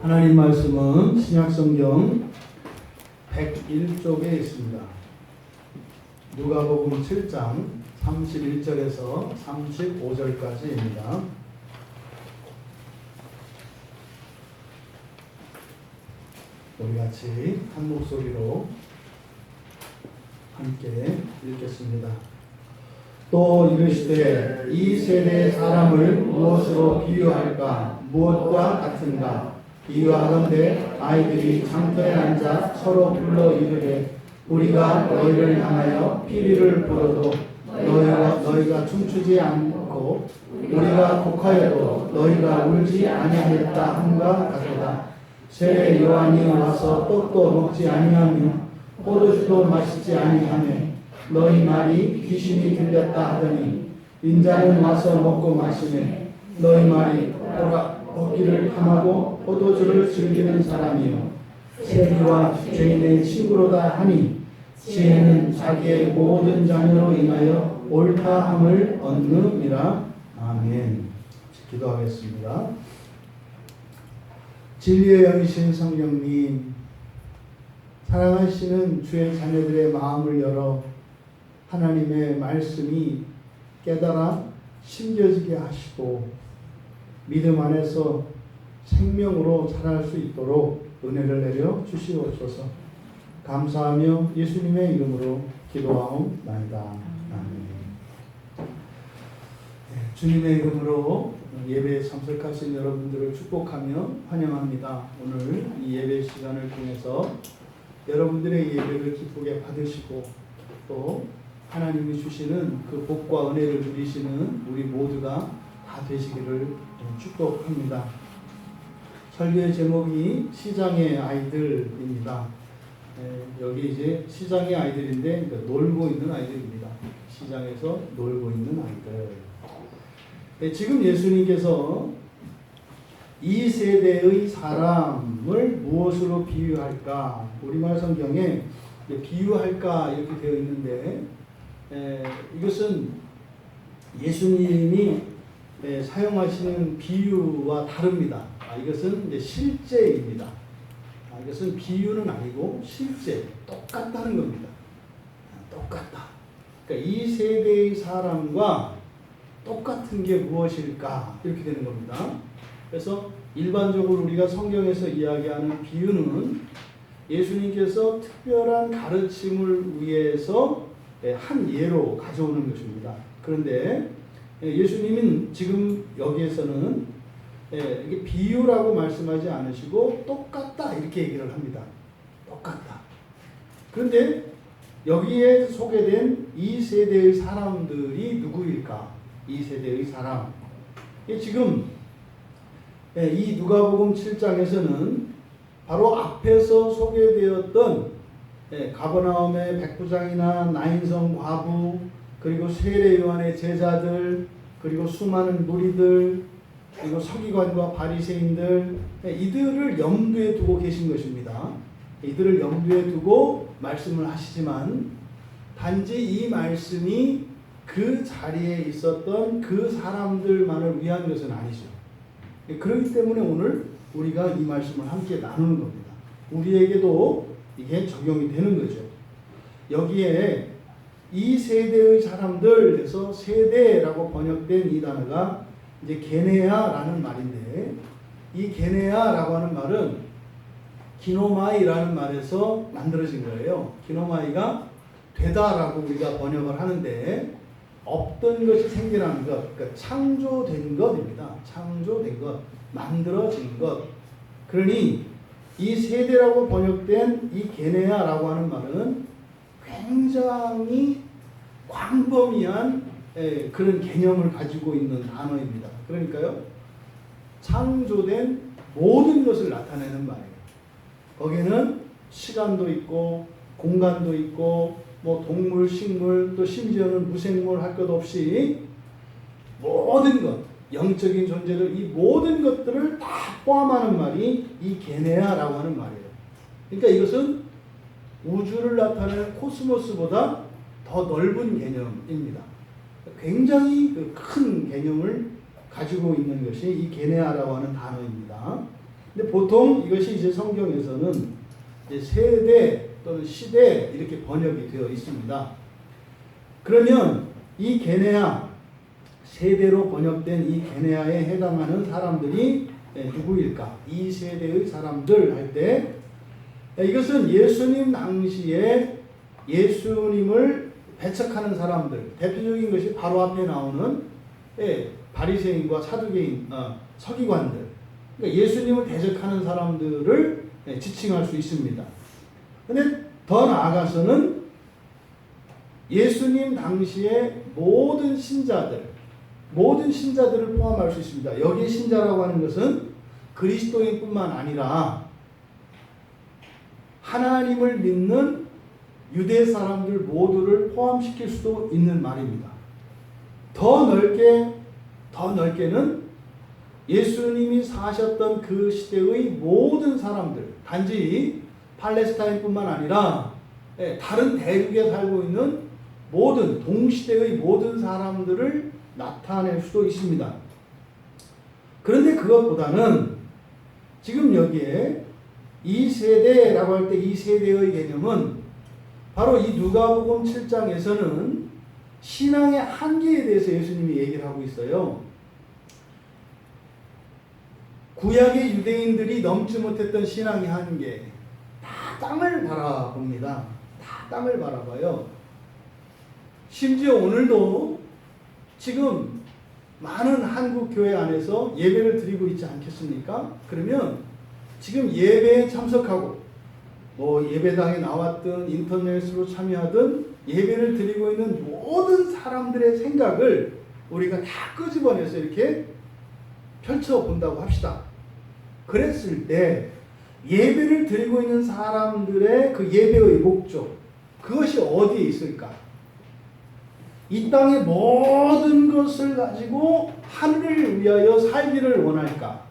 하나님 말씀은 신약성경 101쪽에 있습니다. 누가복음 7장 31절에서 35절까지입니다. 우리 같이 한 목소리로 함께 읽겠습니다. 또 이르시되 이 세대의 사람을 무엇으로 비유할까? 무엇과 같은가? 비유하건대 아이들이 장터에 앉아 서로 불러 이르되 우리가 너희를 향하여 피리를 불어도 너희가 춤추지 않고 우리가 곡하여도 너희가 울지 아니하였다 함과 같도다. 세례 요한이 와서 떡도 먹지 아니하며 포도주도 마시지 아니하며 너희 말이 귀신이 들렸다 하더니 인자는 와서 먹고 마시매 너희 말이 먹기를 탐하고 포도주를 즐기는 사람이요 세리와 죄인의 친구로다 하니 지혜는 자기의 모든 자녀로 인하여 옳다함을 얻느니라. 아멘. 기도하겠습니다. 진리의 영이신 성령님, 사랑하시는 주의 자녀들의 마음을 열어 하나님의 말씀이 깨달아 심겨지게 하시고 믿음 안에서 생명으로 자랄 수 있도록 은혜를 내려 주시옵소서. 감사하며 예수님의 이름으로 기도하옵나이다. 아멘. 주님의 이름으로 예배에 참석하신 여러분들을 축복하며 환영합니다. 오늘 이 예배 시간을 통해서 여러분들의 예배를 기쁘게 받으시고 또 하나님이 주시는 그 복과 은혜를 누리시는 우리 모두가 다 되시기를 축복합니다. 설교의 제목이 시장의 아이들입니다. 여기 이제 시장의 아이들인데 놀고 있는 아이들입니다. 시장에서 놀고 있는 아이들. 지금 예수님께서 이 세대의 사람을 무엇으로 비유할까? 우리말 성경에 비유할까 이렇게 되어 있는데 이것은 예수님이 사용하시는 비유와 다릅니다. 이것은 이제 실제입니다. 이것은 비유는 아니고 실제, 똑같다는 겁니다. 똑같다. 그러니까 이 세대의 사람과 똑같은 게 무엇일까? 이렇게 되는 겁니다. 그래서 일반적으로 우리가 성경에서 이야기하는 비유는 예수님께서 특별한 가르침을 위해서 한 예로 가져오는 것입니다. 그런데 예수님은 지금 여기에서는 이게 비유라고 말씀하지 않으시고 똑같다 이렇게 얘기를 합니다. 똑같다. 그런데 여기에 소개된 이 세대의 사람들이 누구일까? 이 세대의 사람. 지금 이 누가복음 7장에서는 바로 앞에서 소개되었던 가버나움의 백부장이나 나인성 과부 그리고 세례 요한의 제자들 그리고 수많은 무리들 그리고 서기관과 바리새인들 이들을 염두에 두고 계신 것입니다. 이들을 염두에 두고 말씀을 하시지만 단지 이 말씀이 그 자리에 있었던 그 사람들만을 위한 것은 아니죠. 그렇기 때문에 오늘 우리가 이 말씀을 함께 나누는 겁니다. 우리에게도 이게 적용이 되는 거죠. 여기에 이 세대의 사람들에서 세대라고 번역된 이 단어가 이제 게네아라는 말인데 이 게네아라고 하는 말은 기노마이라는 말에서 만들어진 거예요. 기노마이가 되다라고 우리가 번역을 하는데 없던 것이 생겨난 것, 그러니까 창조된 것입니다. 창조된 것, 만들어진 것. 그러니 이 세대라고 번역된 이 게네아라고 하는 말은 굉장히 광범위한 그런 개념을 가지고 있는 단어입니다. 그러니까요, 창조된 모든 것을 나타내는 말이에요. 거기에는 시간도 있고 공간도 있고 뭐 동물, 식물 또 심지어는 무생물 할 것 없이 모든 것, 영적인 존재를 이 모든 것들을 다 포함하는 말이 이 게네아라고 하는 말이에요. 그러니까 이것은 우주를 나타내는 코스모스보다 더 넓은 개념입니다. 굉장히 큰 개념을 가지고 있는 것이 이 게네아라고 하는 단어입니다. 근데 보통 이것이 이제 성경에서는 이제 세대 또는 시대 이렇게 번역이 되어 있습니다. 그러면 이 게네아, 세대로 번역된 이 게네아에 해당하는 사람들이 누구일까? 이 세대의 사람들 할 때 이것은 예수님 당시에 예수님을 배척하는 사람들, 대표적인 것이 바로 앞에 나오는 바리새인과 사두개인, 서기관들, 그러니까 예수님을 대적하는 사람들을 지칭할 수 있습니다. 그런데 더 나아가서는 예수님 당시에 모든 신자들을 포함할 수 있습니다. 여기에 신자라고 하는 것은 그리스도인뿐만 아니라 하나님을 믿는 유대 사람들 모두를 포함시킬 수도 있는 말입니다. 더 넓게는 예수님이 사셨던 그 시대의 모든 사람들, 단지 팔레스타인뿐만 아니라 다른 대륙에 살고 있는 모든 동시대의 모든 사람들을 나타낼 수도 있습니다. 그런데 그것보다는 지금 여기에 이 세대라고 할 때 이 세대의 개념은 바로 이 누가복음 7장에서는 신앙의 한계에 대해서 예수님이 얘기를 하고 있어요. 구약의 유대인들이 넘지 못했던 신앙의 한계, 다 땅을 바라봅니다. 다 땅을 바라봐요. 심지어 오늘도 지금 많은 한국 교회 안에서 예배를 드리고 있지 않겠습니까? 그러면 지금 예배에 참석하고 예배당에 나왔든 인터넷으로 참여하든 예배를 드리고 있는 모든 사람들의 생각을 우리가 다 끄집어내서 이렇게 펼쳐본다고 합시다. 그랬을 때 예배를 드리고 있는 사람들의 그 예배의 목적, 그것이 어디에 있을까? 이 땅의 모든 것을 가지고 하늘을 위하여 살기를 원할까?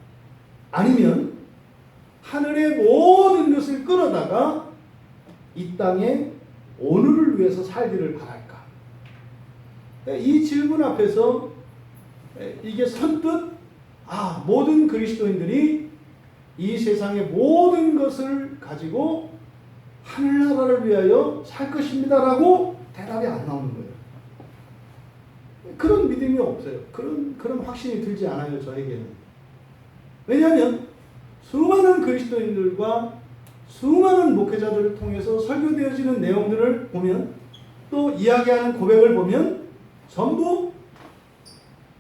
아니면 하늘의 모든 것을 끌어다가 이 땅에 오늘을 위해서 살기를 바랄까? 이 질문 앞에서 이게 선뜻 모든 그리스도인들이 이 세상의 모든 것을 가지고 하늘나라를 위하여 살 것입니다라고 대답이 안 나오는 거예요. 그런 믿음이 없어요. 그런 확신이 들지 않아요, 저에게는. 왜냐하면 수많은 그리스도인들과 수많은 목회자들을 통해서 설교되어지는 내용들을 보면, 또 이야기하는 고백을 보면 전부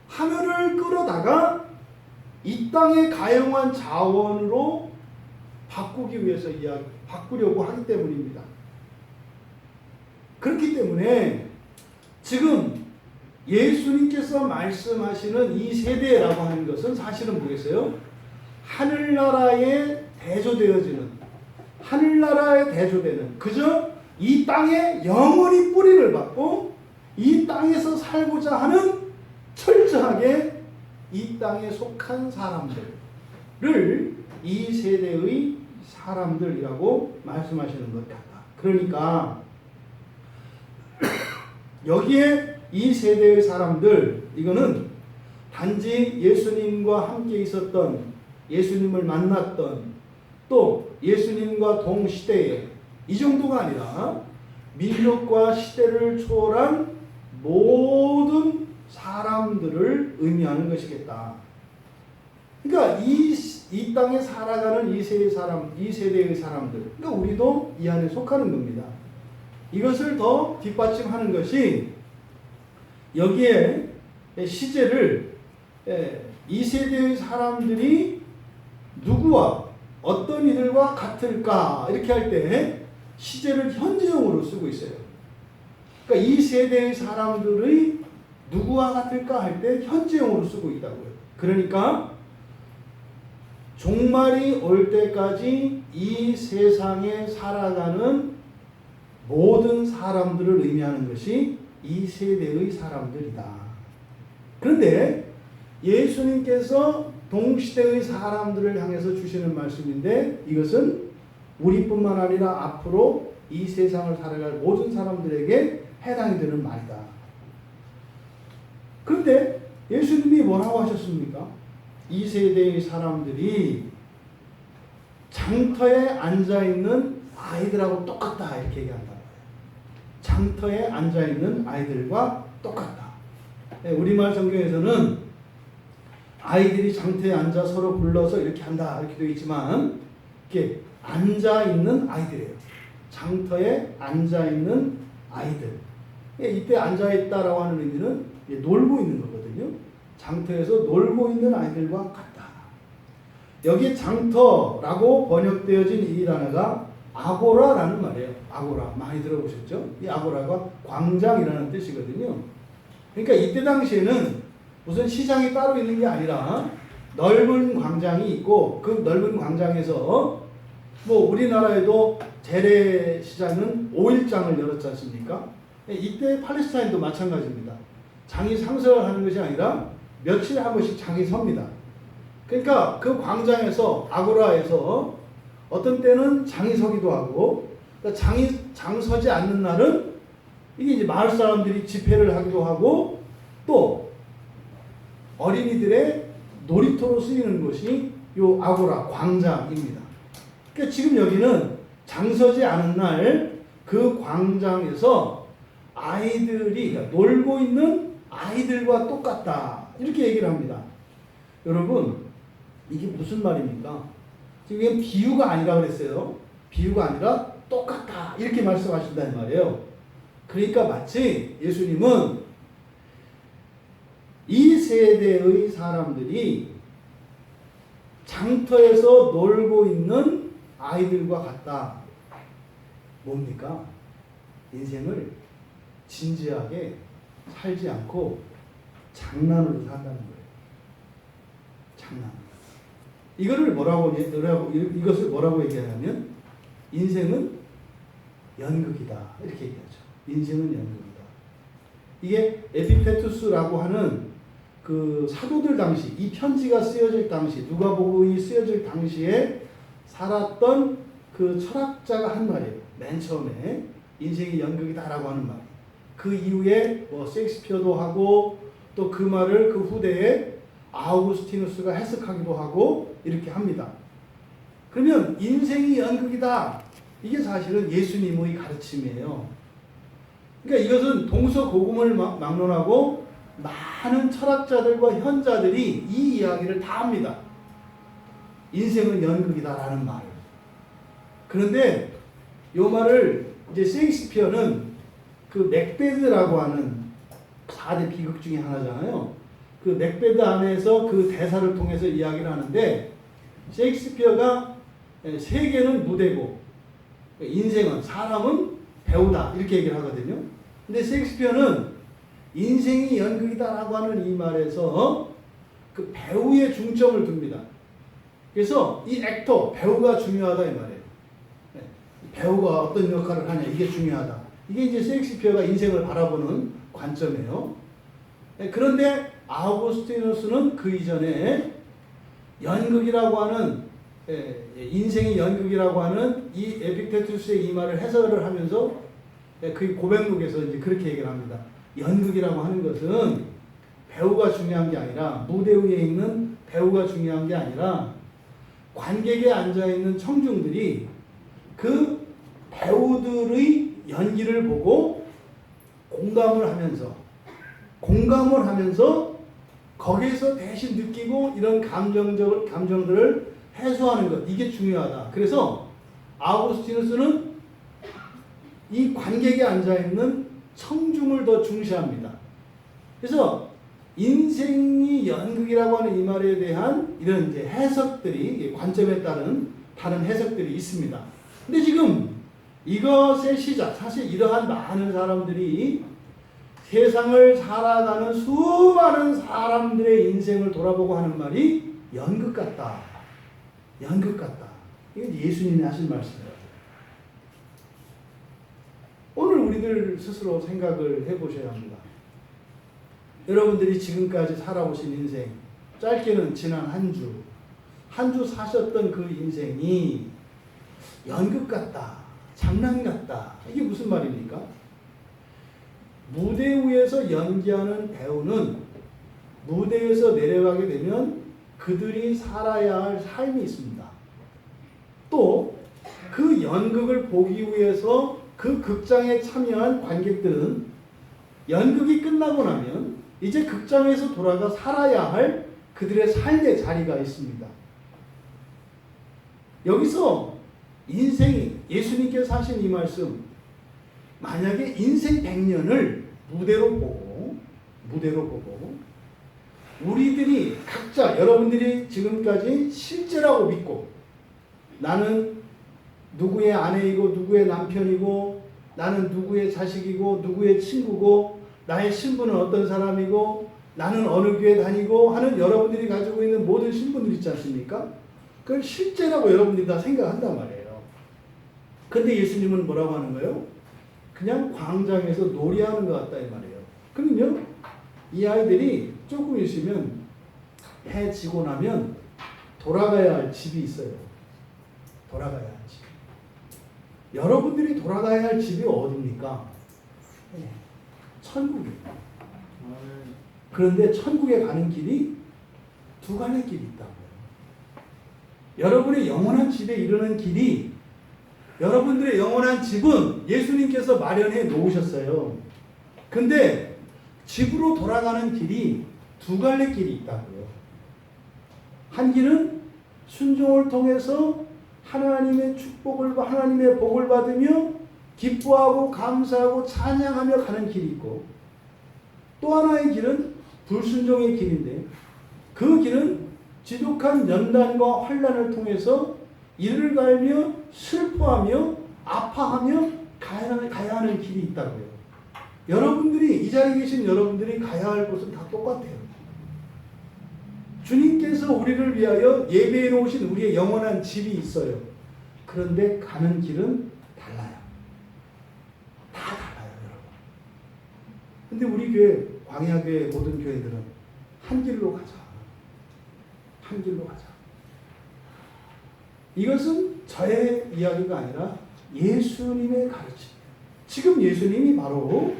하늘을 끌어다가 이 땅에 가용한 자원으로 바꾸기 위해서 바꾸려고 하기 때문입니다. 그렇기 때문에 지금 예수님께서 말씀하시는 이 세대라고 하는 것은 사실은 뭐겠어요? 하늘나라에 대조되는 그저 이 땅에 영원히 뿌리를 받고 이 땅에서 살고자 하는 철저하게 이 땅에 속한 사람들을 이 세대의 사람들이라고 말씀하시는 것 같다. 그러니까 여기에 이 세대의 사람들, 이거는 단지 예수님과 함께 있었던, 예수님을 만났던, 또 예수님과 동시대에 이 정도가 아니라 민족과 시대를 초월한 모든 사람들을 의미하는 것이겠다. 그러니까 이 땅에 살아가는 이 세대의 사람들, 그러니까 우리도 이 안에 속하는 겁니다. 이것을 더 뒷받침하는 것이 여기에 시제를 이 세대의 사람들이 누구와 어떤 이들과 같을까 이렇게 할 때 시제를 현재형으로 쓰고 있어요. 그러니까 이 세대의 사람들의 누구와 같을까 할 때 현재형으로 쓰고 있다고요. 그러니까 종말이 올 때까지 이 세상에 살아가는 모든 사람들을 의미하는 것이 이 세대의 사람들이다. 그런데 예수님께서 동시대의 사람들을 향해서 주시는 말씀인데, 이것은 우리뿐만 아니라 앞으로 이 세상을 살아갈 모든 사람들에게 해당이 되는 말이다. 그런데 예수님이 뭐라고 하셨습니까? 이 세대의 사람들이 장터에 앉아있는 아이들하고 똑같다 이렇게 얘기한단 말이에요. 장터에 앉아있는 아이들과 똑같다. 우리말 성경에서는 아이들이 장터에 앉아 서로 불러서 이렇게 한다 이렇게 되어 있지만 이렇게 앉아있는 아이들이에요. 장터에 앉아있는 아이들. 이때 앉아있다라고 하는 의미는 놀고 있는 거거든요. 장터에서 놀고 있는 아이들과 같다. 여기 장터라고 번역되어진 이 단어가 아고라라는 말이에요. 아고라 많이 들어보셨죠? 이 아고라가 광장이라는 뜻이거든요. 그러니까 이때 당시에는 무슨 시장이 따로 있는 게 아니라 넓은 광장이 있고 그 넓은 광장에서 뭐 우리나라에도 재래시장은 5일장을 열었지 않습니까? 이때 팔레스타인도 마찬가지입니다. 장이 상설을 하는 것이 아니라 며칠에 한 번씩 장이 섭니다. 그러니까 그 광장에서 아고라에서 어떤 때는 장이 서기도 하고 그러니까 장 서지 않는 날은 이게 이제 마을 사람들이 집회를 하기도 하고 또 어린이들의 놀이터로 쓰이는 것이 요 아고라 광장입니다. 그러니까 지금 여기는 장 서지 않은 날 그 광장에서 아이들이 그러니까 놀고 있는 아이들과 똑같다 이렇게 얘기를 합니다. 여러분 이게 무슨 말입니까? 지금 비유가 아니라 그랬어요. 비유가 아니라 똑같다 이렇게 말씀하신다는 말이에요. 그러니까 마치 예수님은 이 세대의 사람들이 장터에서 놀고 있는 아이들과 같다. 뭡니까? 인생을 진지하게 살지 않고 장난으로 산다는 거예요. 장난. 이것을 뭐라고 얘기하냐면 인생은 연극이다 이렇게 얘기하죠. 인생은 연극이다. 이게 에피페투스라고 하는 그 사도들 당시 이 편지가 쓰여질 당시 누가복음이 쓰여질 당시에 살았던 그 철학자가 한 말이에요. 맨 처음에 인생이 연극이다라고 하는 말. 그 이후에 뭐 셰익스피어도 하고 또 그 말을 그 후대에 아우구스티누스가 해석하기도 하고 이렇게 합니다. 그러면 인생이 연극이다. 이게 사실은 예수님의 가르침이에요. 그러니까 이것은 동서고금을 막론하고 많은 철학자들과 현자들이 이 이야기를 다 합니다. 인생은 연극이다라는 말을. 그런데 이 말을 이제 셰익스피어는 그 맥베드라고 하는 4대 비극 중에 하나잖아요. 그 맥베드 안에서 그 대사를 통해서 이야기를 하는데 셰익스피어가 세계는 무대고 인생은 사람은 배우다 이렇게 얘기를 하거든요. 근데 셰익스피어는 인생이 연극이다라고 하는 이 말에서 그 배우의 중점을 둡니다. 그래서 이 액터 배우가 중요하다 이 말이에요. 배우가 어떤 역할을 하냐 이게 중요하다. 이게 이제 셰익스피어가 인생을 바라보는 관점이에요. 그런데 아우구스티누스는 그 이전에 연극이라고 하는 인생이 연극이라고 하는 이 에픽테투스의 이 말을 해석을 하면서 그 고백록에서 이제 그렇게 얘기를 합니다. 연극이라고 하는 것은 배우가 중요한 게 아니라 무대 위에 있는 배우가 중요한 게 아니라 관객에 앉아 있는 청중들이 그 배우들의 연기를 보고 공감을 하면서 거기에서 대신 느끼고 이런 감정들을 해소하는 것 이게 중요하다. 그래서 아우구스티누스는 이 관객에 앉아 있는 청중을 더 중시합니다. 그래서 인생이 연극이라고 하는 이 말에 대한 이런 이제 해석들이 관점에 따른 다른 해석들이 있습니다. 근데 지금 이것의 시작, 사실 이러한 많은 사람들이 세상을 살아가는 수많은 사람들의 인생을 돌아보고 하는 말이 연극 같다. 연극 같다. 이게 예수님이 하신 말씀이에요. 오늘 우리들 스스로 생각을 해보셔야 합니다. 여러분들이 지금까지 살아오신 인생, 짧게는 지난 한 주 사셨던 그 인생이 연극 같다, 장난 같다. 이게 무슨 말입니까? 무대 위에서 연기하는 배우는 무대에서 내려가게 되면 그들이 살아야 할 삶이 있습니다. 또 그 연극을 보기 위해서 그 극장에 참여한 관객들은 연극이 끝나고 나면 이제 극장에서 돌아가 살아야 할 그들의 삶의 자리가 있습니다. 여기서 인생이, 예수님께서 하신 이 말씀, 만약에 인생 100년을 무대로 보고 우리들이 각자, 여러분들이 지금까지 실제라고 믿고 나는 누구의 아내이고 누구의 남편이고 나는 누구의 자식이고 누구의 친구고 나의 신분은 어떤 사람이고 나는 어느 교회 다니고 하는 여러분들이 가지고 있는 모든 신분들 있지 않습니까? 그걸 실제라고 여러분들이 다 생각한단 말이에요. 근데 예수님은 뭐라고 하는 거예요? 그냥 광장에서 놀이하는 것 같다 이 말이에요. 그러면요, 이 아이들이 조금 있으면 해 지고 나면 돌아가야 할 집이 있어요. 돌아가야 할 집. 여러분들이 돌아가야 할 집이 어디입니까? 천국입니다. 그런데 천국에 가는 길이 두 갈래 길이 있다고요. 여러분의 영원한 집에 이르는 길이, 여러분들의 영원한 집은 예수님께서 마련해 놓으셨어요. 근데 집으로 돌아가는 길이 두 갈래 길이 있다고요. 한 길은 순종을 통해서 하나님의 축복을, 하나님의 복을 받으며 기뻐하고 감사하고 찬양하며 가는 길이 있고, 또 하나의 길은 불순종의 길인데 그 길은 지독한 연단과 환난을 통해서 이를 갈며 슬퍼하며 아파하며 가야 하는 길이 있다고요. 여러분들이, 이 자리에 계신 여러분들이 가야 할 곳은 다 똑같아요. 주님께서 우리를 위하여 예배해 놓으신 우리의 영원한 집이 있어요. 그런데 가는 길은 달라요. 다 달라요, 여러분. 근데 우리 교회, 광야교회 모든 교회들은 한 길로 가자. 한 길로 가자. 이것은 저의 이야기가 아니라 예수님의 가르침이에요. 지금 예수님이 바로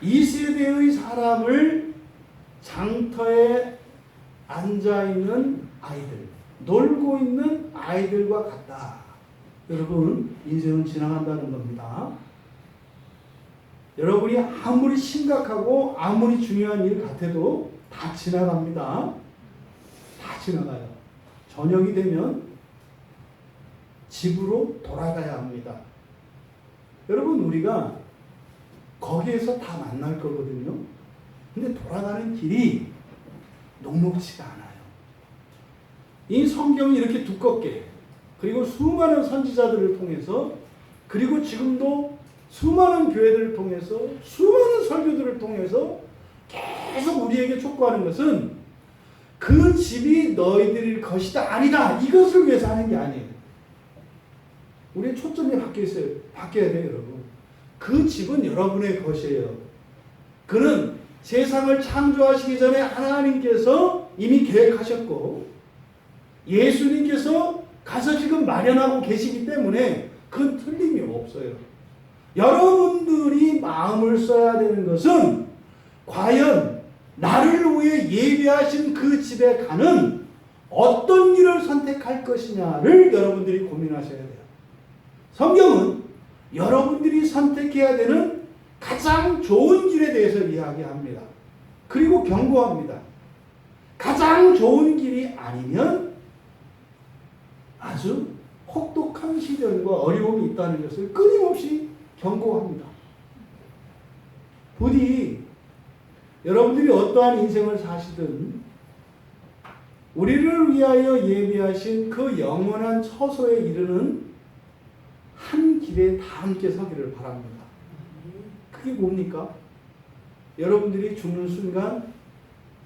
이 세대의 사람을 장터에 앉아있는 아이들, 놀고 있는 아이들과 같다. 여러분, 인생은 지나간다는 겁니다. 여러분이 아무리 심각하고 아무리 중요한 일 같아도 다 지나갑니다. 다 지나가요. 저녁이 되면 집으로 돌아가야 합니다. 여러분, 우리가 거기에서 다 만날 거거든요. 근데 돌아가는 길이 녹록지가 않아요. 이 성경이 이렇게 두껍게, 그리고 수많은 선지자들을 통해서, 그리고 지금도 수많은 교회들을 통해서, 수많은 설교들을 통해서 계속 우리에게 촉구하는 것은 그 집이 너희들의 것이다, 아니다, 이것을 위해서 하는 게 아니에요. 우리의 초점이 바뀌어야 돼요, 여러분. 그 집은 여러분의 것이에요. 그는 세상을 창조하시기 전에 하나님께서 이미 계획하셨고 예수님께서 가서 지금 마련하고 계시기 때문에 그건 틀림이 없어요. 여러분들이 마음을 써야 되는 것은 과연 나를 위해 예비하신 그 집에 가는 어떤 길을 선택할 것이냐를 여러분들이 고민하셔야 돼요. 성경은 여러분들이 선택해야 되는 가장 좋은 길에 대해서 이야기합니다. 그리고 경고합니다. 가장 좋은 길이 아니면 아주 혹독한 시련과 어려움이 있다는 것을 끊임없이 경고합니다. 부디 여러분들이 어떠한 인생을 사시든 우리를 위하여 예비하신 그 영원한 처소에 이르는 한 길에 다 함께 서기를 바랍니다. 그게 뭡니까? 여러분들이 죽는 순간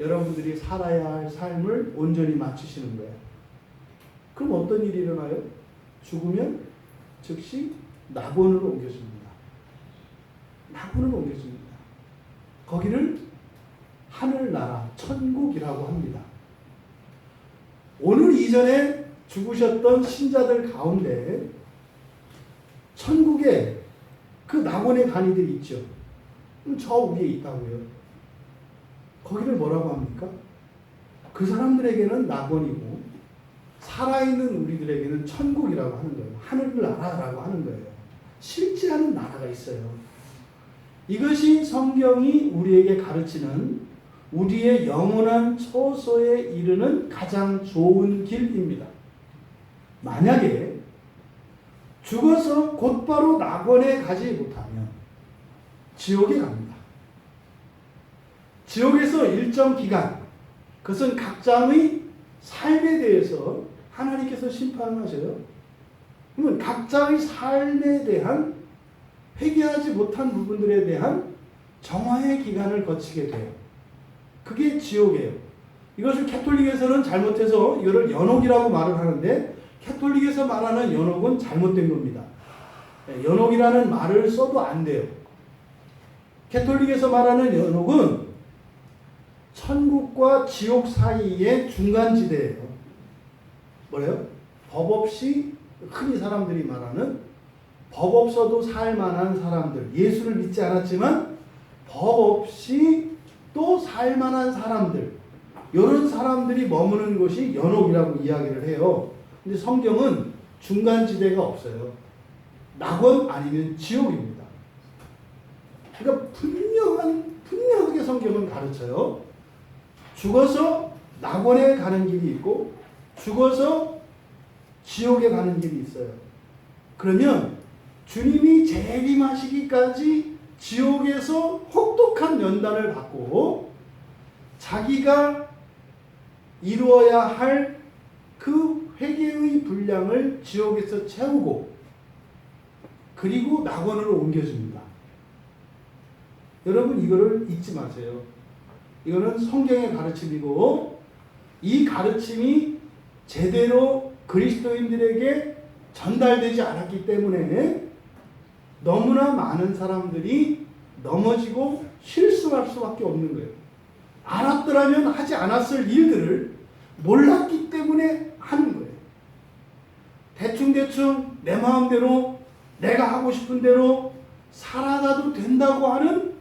여러분들이 살아야 할 삶을 온전히 마치시는 거예요. 그럼 어떤 일이 일어나요? 죽으면 즉시 낙원으로 옮겨집니다. 낙원으로 옮겨집니다. 거기를 하늘나라, 천국이라고 합니다. 오늘 이전에 죽으셨던 신자들 가운데 천국에 그 낙원의 간이들이 있죠. 저 위에 있다고요. 거기를 뭐라고 합니까? 그 사람들에게는 낙원이고 살아있는 우리들에게는 천국이라고 하는 거예요. 하늘나라라고 하는 거예요. 실제하는 나라가 있어요. 이것이 성경이 우리에게 가르치는 우리의 영원한 처소에 이르는 가장 좋은 길입니다. 만약에 죽어서 곧바로 낙원에 가지 못하면 지옥에 갑니다. 지옥에서 일정 기간, 그것은 각자의 삶에 대해서 하나님께서 심판하셔요. 그러면 각자의 삶에 대한 회개하지 못한 부분들에 대한 정화의 기간을 거치게 돼요. 그게 지옥이에요. 이것을 캐톨릭에서는 잘못해서 이거를 연옥이라고 말을 하는데 캐톨릭에서 말하는 연옥은 잘못된 겁니다. 연옥이라는 말을 써도 안 돼요. 캐톨릭에서 말하는 연옥은 천국과 지옥 사이의 중간지대예요. 뭐래요? 법 없이 흔히 사람들이 말하는 법 없어도 살만한 사람들, 예수를 믿지 않았지만 법 없이 또 살만한 사람들, 이런 사람들이 머무는 곳이 연옥이라고 이야기를 해요. 근데 성경은 중간지대가 없어요. 낙원 아니면 지옥입니다. 그러니까 분명하게 성경은 가르쳐요. 죽어서 낙원에 가는 길이 있고 죽어서 지옥에 가는 길이 있어요. 그러면 주님이 재림하시기까지 지옥에서 혹독한 연단을 받고 자기가 이루어야 할 그 회개의 분량을 지옥에서 채우고 그리고 낙원으로 옮겨줍니다. 여러분 이거를 잊지 마세요. 이거는 성경의 가르침이고 이 가르침이 제대로 그리스도인들에게 전달되지 않았기 때문에 너무나 많은 사람들이 넘어지고 실수할 수밖에 없는 거예요. 알았더라면 하지 않았을 일들을 몰랐기 때문에 하는 거예요. 대충 내 마음대로 내가 하고 싶은 대로 살아가도 된다고 하는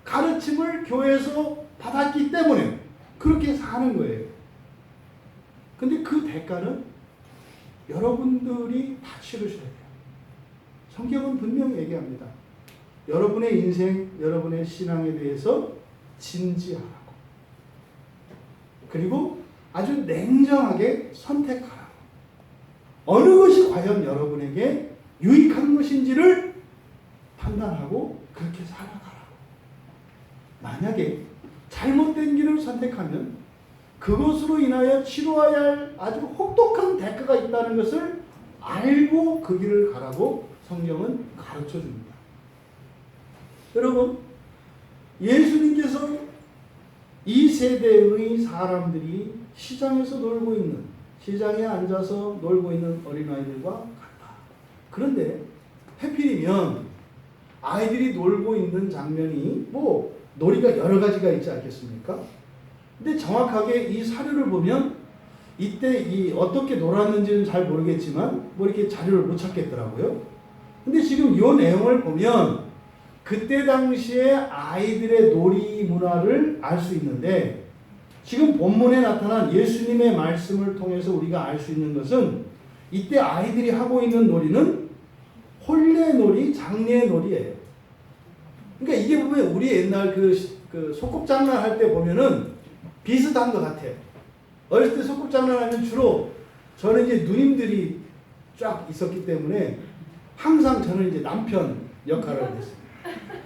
가르침을 교회에서 받았기 때문에 그렇게 사는 거예요. 근데 그 대가는 여러분들이 다 치르셔야 돼요. 성경은 분명히 얘기합니다. 여러분의 인생, 여러분의 신앙에 대해서 진지하라고. 그리고 아주 냉정하게 선택하라고. 어느 것이 과연 여러분에게 유익한 것인지를 판단하고 그렇게 살아가라고. 만약에 잘못된 길을 선택하면 그것으로 인하여 치러야 할 아주 혹독한 대가가 있다는 것을 알고 그 길을 가라고 성경은 가르쳐 줍니다. 여러분, 예수님께서 이 세대의 사람들이 시장에서 놀고 있는, 시장에 앉아서 놀고 있는 어린아이들과 같다. 그런데 해필이면 아이들이 놀고 있는 장면이 뭐 놀이가 여러 가지가 있지 않겠습니까? 근데 정확하게 이 사료를 보면 이때 이 어떻게 놀았는지는 잘 모르겠지만 뭐 이렇게 자료를 못 찾겠더라고요. 근데 지금 이 내용을 보면 그때 당시에 아이들의 놀이 문화를 알 수 있는데 지금 본문에 나타난 예수님의 말씀을 통해서 우리가 알 수 있는 것은 이때 아이들이 하고 있는 놀이는 혼례놀이, 장례놀이예요. 그러니까 이게 보면 우리 옛날 그 소꿉장난 할 때 보면은 비슷한 것 같아요. 어렸을 때 소꿉장난 하면 주로 저는 이제 누님들이 쫙 있었기 때문에 항상 저는 이제 남편 역할을 했어요.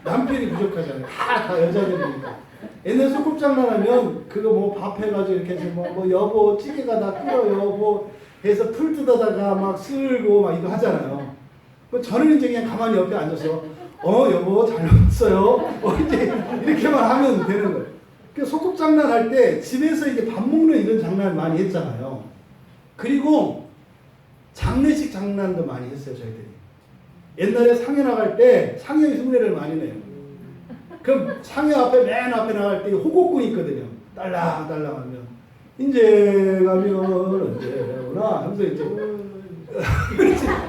남편이 부족하잖아요. 다 여자들이니까. 옛날 소꿉장난 하면 그거 뭐 밥 해가지고 이렇게 해서 뭐 여보 찌개가 다 끓어요. 뭐 해서 풀 뜯어다가 막 쓸고 막 이거 하잖아요. 저는 이제 그냥 가만히 옆에 앉아서 여보 잘 먹었어요. 이제 이렇게만 하면 되는 거예요. 그 소꿉장난 할 때 집에서 이제 밥 먹는 이런 장난을 많이 했잖아요. 그리고 장례식 장난도 많이 했어요, 저희들이. 옛날에 상해 나갈 때 상해 흉내를 많이 내요. 그럼 상해 앞에 맨 앞에 나갈 때 호곡군이 있거든요. 딸랑딸랑 하면 이제 가면 언제 오나 하면서 이제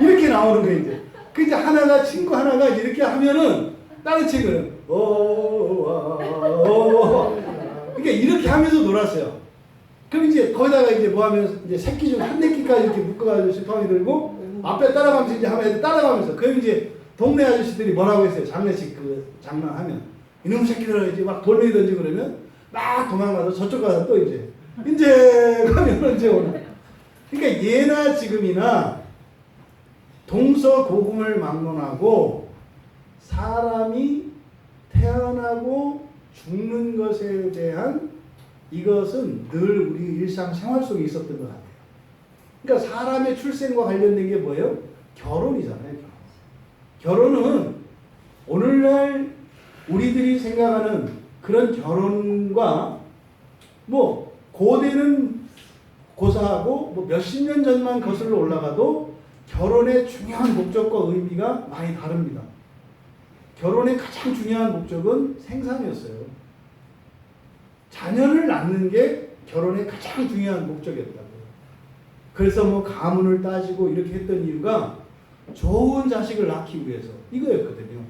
이렇게 나오는 거예요. 이제 그 이제 하나가 친구 하나가 이렇게 하면은 다른 친구는 그러니까 이렇게 하면서 놀았어요. 그럼 이제 거기다가 이제 뭐 하면 이제 새끼 중 한 새끼까지 이렇게 묶어가지고 지팡이 들고 앞에 따라가면서 이제 하면 애들 따라가면서 그럼 이제 동네 아저씨들이 뭐라고 했어요? 장례식 그 장난하면 이놈 새끼들 이제 막 돌멩이 던지고 그러면 막 도망가서 저쪽 가서 또 이제 가면 이제 오는. 그러니까 예나 지금이나 동서고금을 막론하고 사람이 태어나고 죽는 것에 대한 이것은 늘 우리 일상생활 속에 있었던 것 같아요. 그러니까 사람의 출생과 관련된 게 뭐예요? 결혼이잖아요. 결혼은 오늘날 우리들이 생각하는 그런 결혼과 뭐 고대는 고사하고 뭐 몇십 년 전만 거슬러 올라가도 결혼의 중요한 목적과 의미가 많이 다릅니다. 결혼의 가장 중요한 목적은 생산이었어요. 자녀를 낳는 게 결혼의 가장 중요한 목적이었다고요. 그래서 뭐 가문을 따지고 이렇게 했던 이유가 좋은 자식을 낳기 위해서 이거였거든요.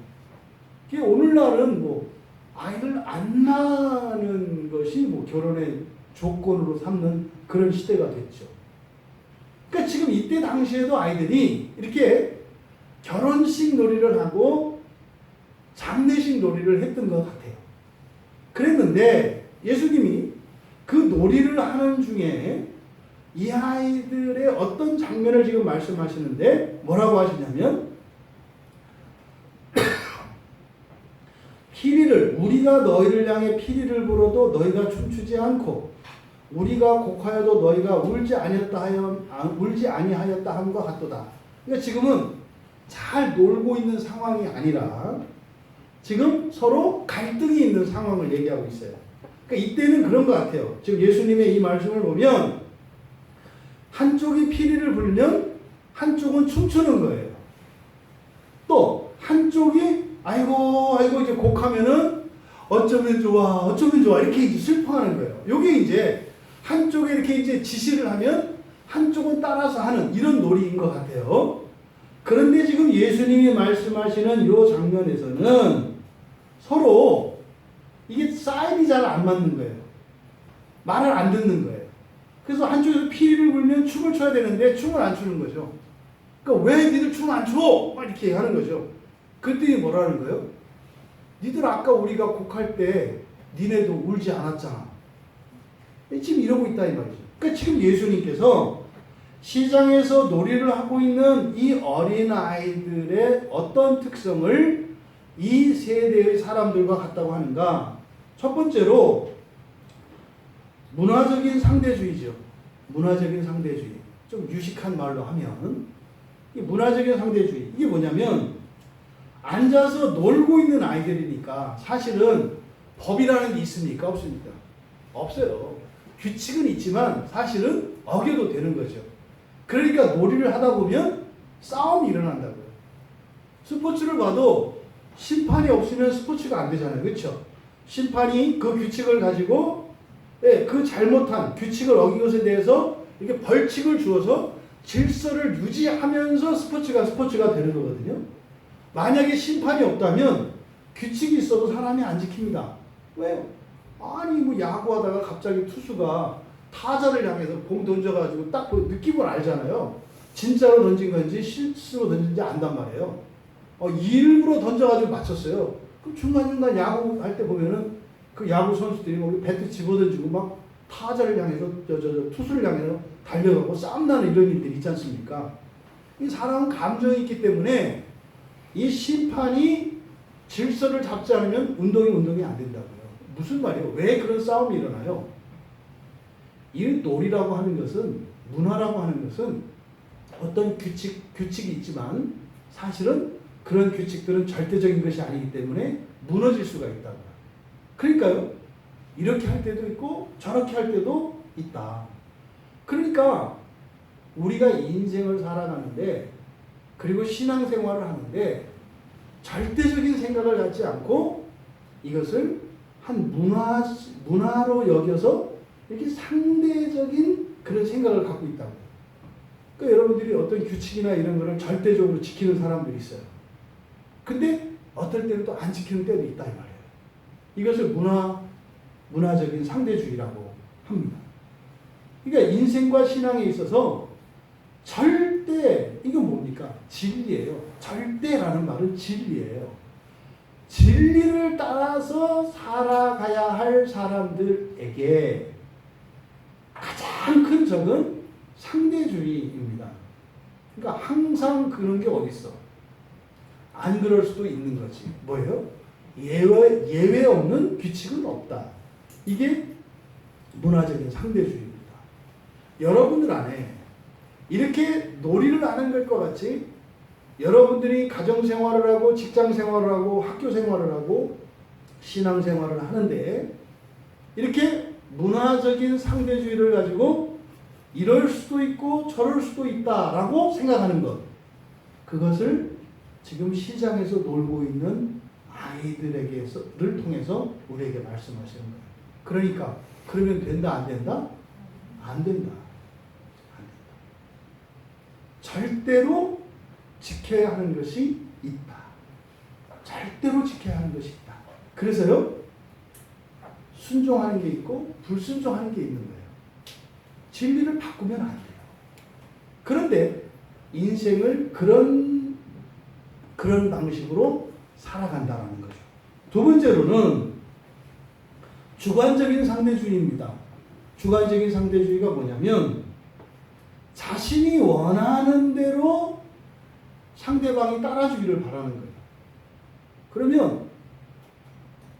오늘날은 뭐 아이를 안 낳는 것이 뭐 결혼의 조건으로 삼는 그런 시대가 됐죠. 그러니까 지금 이때 당시에도 아이들이 이렇게 결혼식 놀이를 하고 장례식 놀이를 했던 것 같아요. 그랬는데 예수님이 그 놀이를 하는 중에 이 아이들의 어떤 장면을 지금 말씀하시는데 뭐라고 하시냐면 피리를 우리가 너희를 향해 피리를 불어도 너희가 춤추지 않고 우리가 곡하여도 너희가 울지 아니하였다 함과 같도다. 그러니까 지금은 잘 놀고 있는 상황이 아니라 지금 서로 갈등이 있는 상황을 얘기하고 있어요. 그러니까 이때는 그런 것 같아요. 지금 예수님의 이 말씀을 보면 한쪽이 피리를 불면 한쪽은 춤추는 거예요. 또 한쪽이 아이고 이제 곡하면은 어쩌면 좋아 이렇게 이제 슬퍼하는 거예요. 요게 이제 한쪽에 이렇게 이제 지시를 하면 한쪽은 따라서 하는 이런 놀이인 것 같아요. 그런데 지금 예수님이 말씀하시는 요 장면에서는 서로 이게 사인이 잘 안 맞는 거예요. 말을 안 듣는 거예요. 그래서 한쪽에서 피리를 불면 춤을 춰야 되는데 춤을 안 추는 거죠. 그러니까 왜 니들 춤 안 춰? 막 이렇게 하는 거죠. 그랬더니 뭐라는 거예요? 니들 아까 우리가 곡할 때 니네도 울지 않았잖아. 지금 이러고 있다 이 말이죠. 그러니까 지금 예수님께서 시장에서 놀이를 하고 있는 이 어린 아이들의 어떤 특성을 이 세대의 사람들과 같다고 하는가? 첫 번째로 문화적인 상대주의죠. 문화적인 상대주의. 좀 유식한 말로 하면 이 문화적인 상대주의. 이게 뭐냐면 앉아서 놀고 있는 아이들이니까 사실은 법이라는 게 있습니까? 없습니까? 없어요. 규칙은 있지만 사실은 어겨도 되는 거죠. 그러니까 놀이를 하다 보면 싸움이 일어난다고요. 스포츠를 봐도 심판이 없으면 스포츠가 안 되잖아요. 그렇죠? 심판이 그 규칙을 가지고 그 잘못한 규칙을 어긴 것에 대해서 이렇게 벌칙을 주어서 질서를 유지하면서 스포츠가 되는 거거든요. 만약에 심판이 없다면 규칙이 있어도 사람이 안 지킵니다. 왜요? 아니 뭐 야구하다가 갑자기 투수가 타자를 향해서 공 던져가지고 딱 그 느낌을 알잖아요. 진짜로 던진 건지 실수로 던진지 안단 말이에요. 일부러 던져가지고 맞췄어요. 그럼 중간중간 야구 할 때 보면은 그 야구 선수들이 뭐 배트 집어던지고 막 타자를 향해서 투수를 향해서 달려가고 싸움나는 이런 일들이 있지 않습니까? 이 사람은 감정이 있기 때문에 이 심판이 질서를 잡지 않으면 운동이 안 된다고요. 무슨 말이에요? 왜 그런 싸움이 일어나요? 이 놀이라고 하는 것은, 문화라고 하는 것은 어떤 규칙이 있지만 사실은 그런 규칙들은 절대적인 것이 아니기 때문에 무너질 수가 있다고요. 그러니까요. 이렇게 할 때도 있고 저렇게 할 때도 있다. 그러니까 우리가 인생을 살아가는데 그리고 신앙생활을 하는데 절대적인 생각을 갖지 않고 이것을 한 문화로 여겨서 이렇게 상대적인 그런 생각을 갖고 있다고. 그러니까 여러분들이 어떤 규칙이나 이런 거를 절대적으로 지키는 사람들이 있어요. 근데 어떨 때는 또 안 지키는 때도 있다 이 말이에요. 이것을 문화적인 상대주의라고 합니다. 그러니까 인생과 신앙에 있어서 절대, 이건 뭡니까? 진리예요. 절대라는 말은 진리예요. 진리를 따라서 살아가야 할 사람들에게 가장 큰 적은 상대주의입니다. 그러니까 항상 그런 게 어딨어? 안 그럴 수도 있는 거지. 뭐예요? 예외 없는 규칙은 없다. 이게 문화적인 상대주의입니다. 여러분들 안에 이렇게 놀이를 하는 것과 같이 여러분들이 가정생활을 하고 직장생활을 하고 학교생활을 하고 신앙생활을 하는데 이렇게 문화적인 상대주의를 가지고 이럴 수도 있고 저럴 수도 있다라고 생각하는 것, 그것을 지금 시장에서 놀고 있는 아이들에게를 통해서 우리에게 말씀하시는 거예요. 그러니까 그러면 된다 안 된다? 안 된다. 안 된다. 절대로 지켜야 하는 것이 있다. 절대로 지켜야 하는 것이 있다. 그래서요, 순종하는 게 있고 불순종하는 게 있는 거예요. 진리를 바꾸면 안 돼요. 그런데 인생을 그런 방식으로 살아간다는 거죠. 두 번째로는 주관적인 상대주의입니다. 주관적인 상대주의가 뭐냐면 자신이 원하는 대로 상대방이 따라주기를 바라는 거예요. 그러면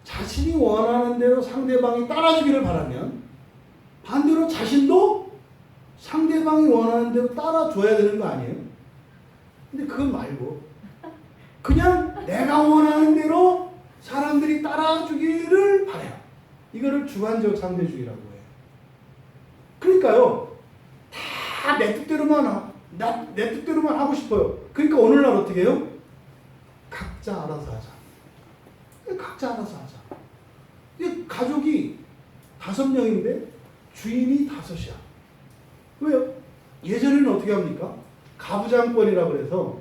자신이 원하는 대로 상대방이 따라주기를 바라면 반대로 자신도 상대방이 원하는 대로 따라줘야 되는 거 아니에요? 근데 그건 말고 그냥 내가 원하는 대로 사람들이 따라주기를 바라요. 이거를 주관적 상대주의라고 해요. 그러니까요, 다 내 뜻대로만 하고 싶어요. 그러니까 오늘날 어떻게 해요? 각자 알아서 하자. 각자 알아서 하자. 가족이 5명인데 주인이 5이야. 왜요? 예전에는 어떻게 합니까? 가부장권이라고 그래서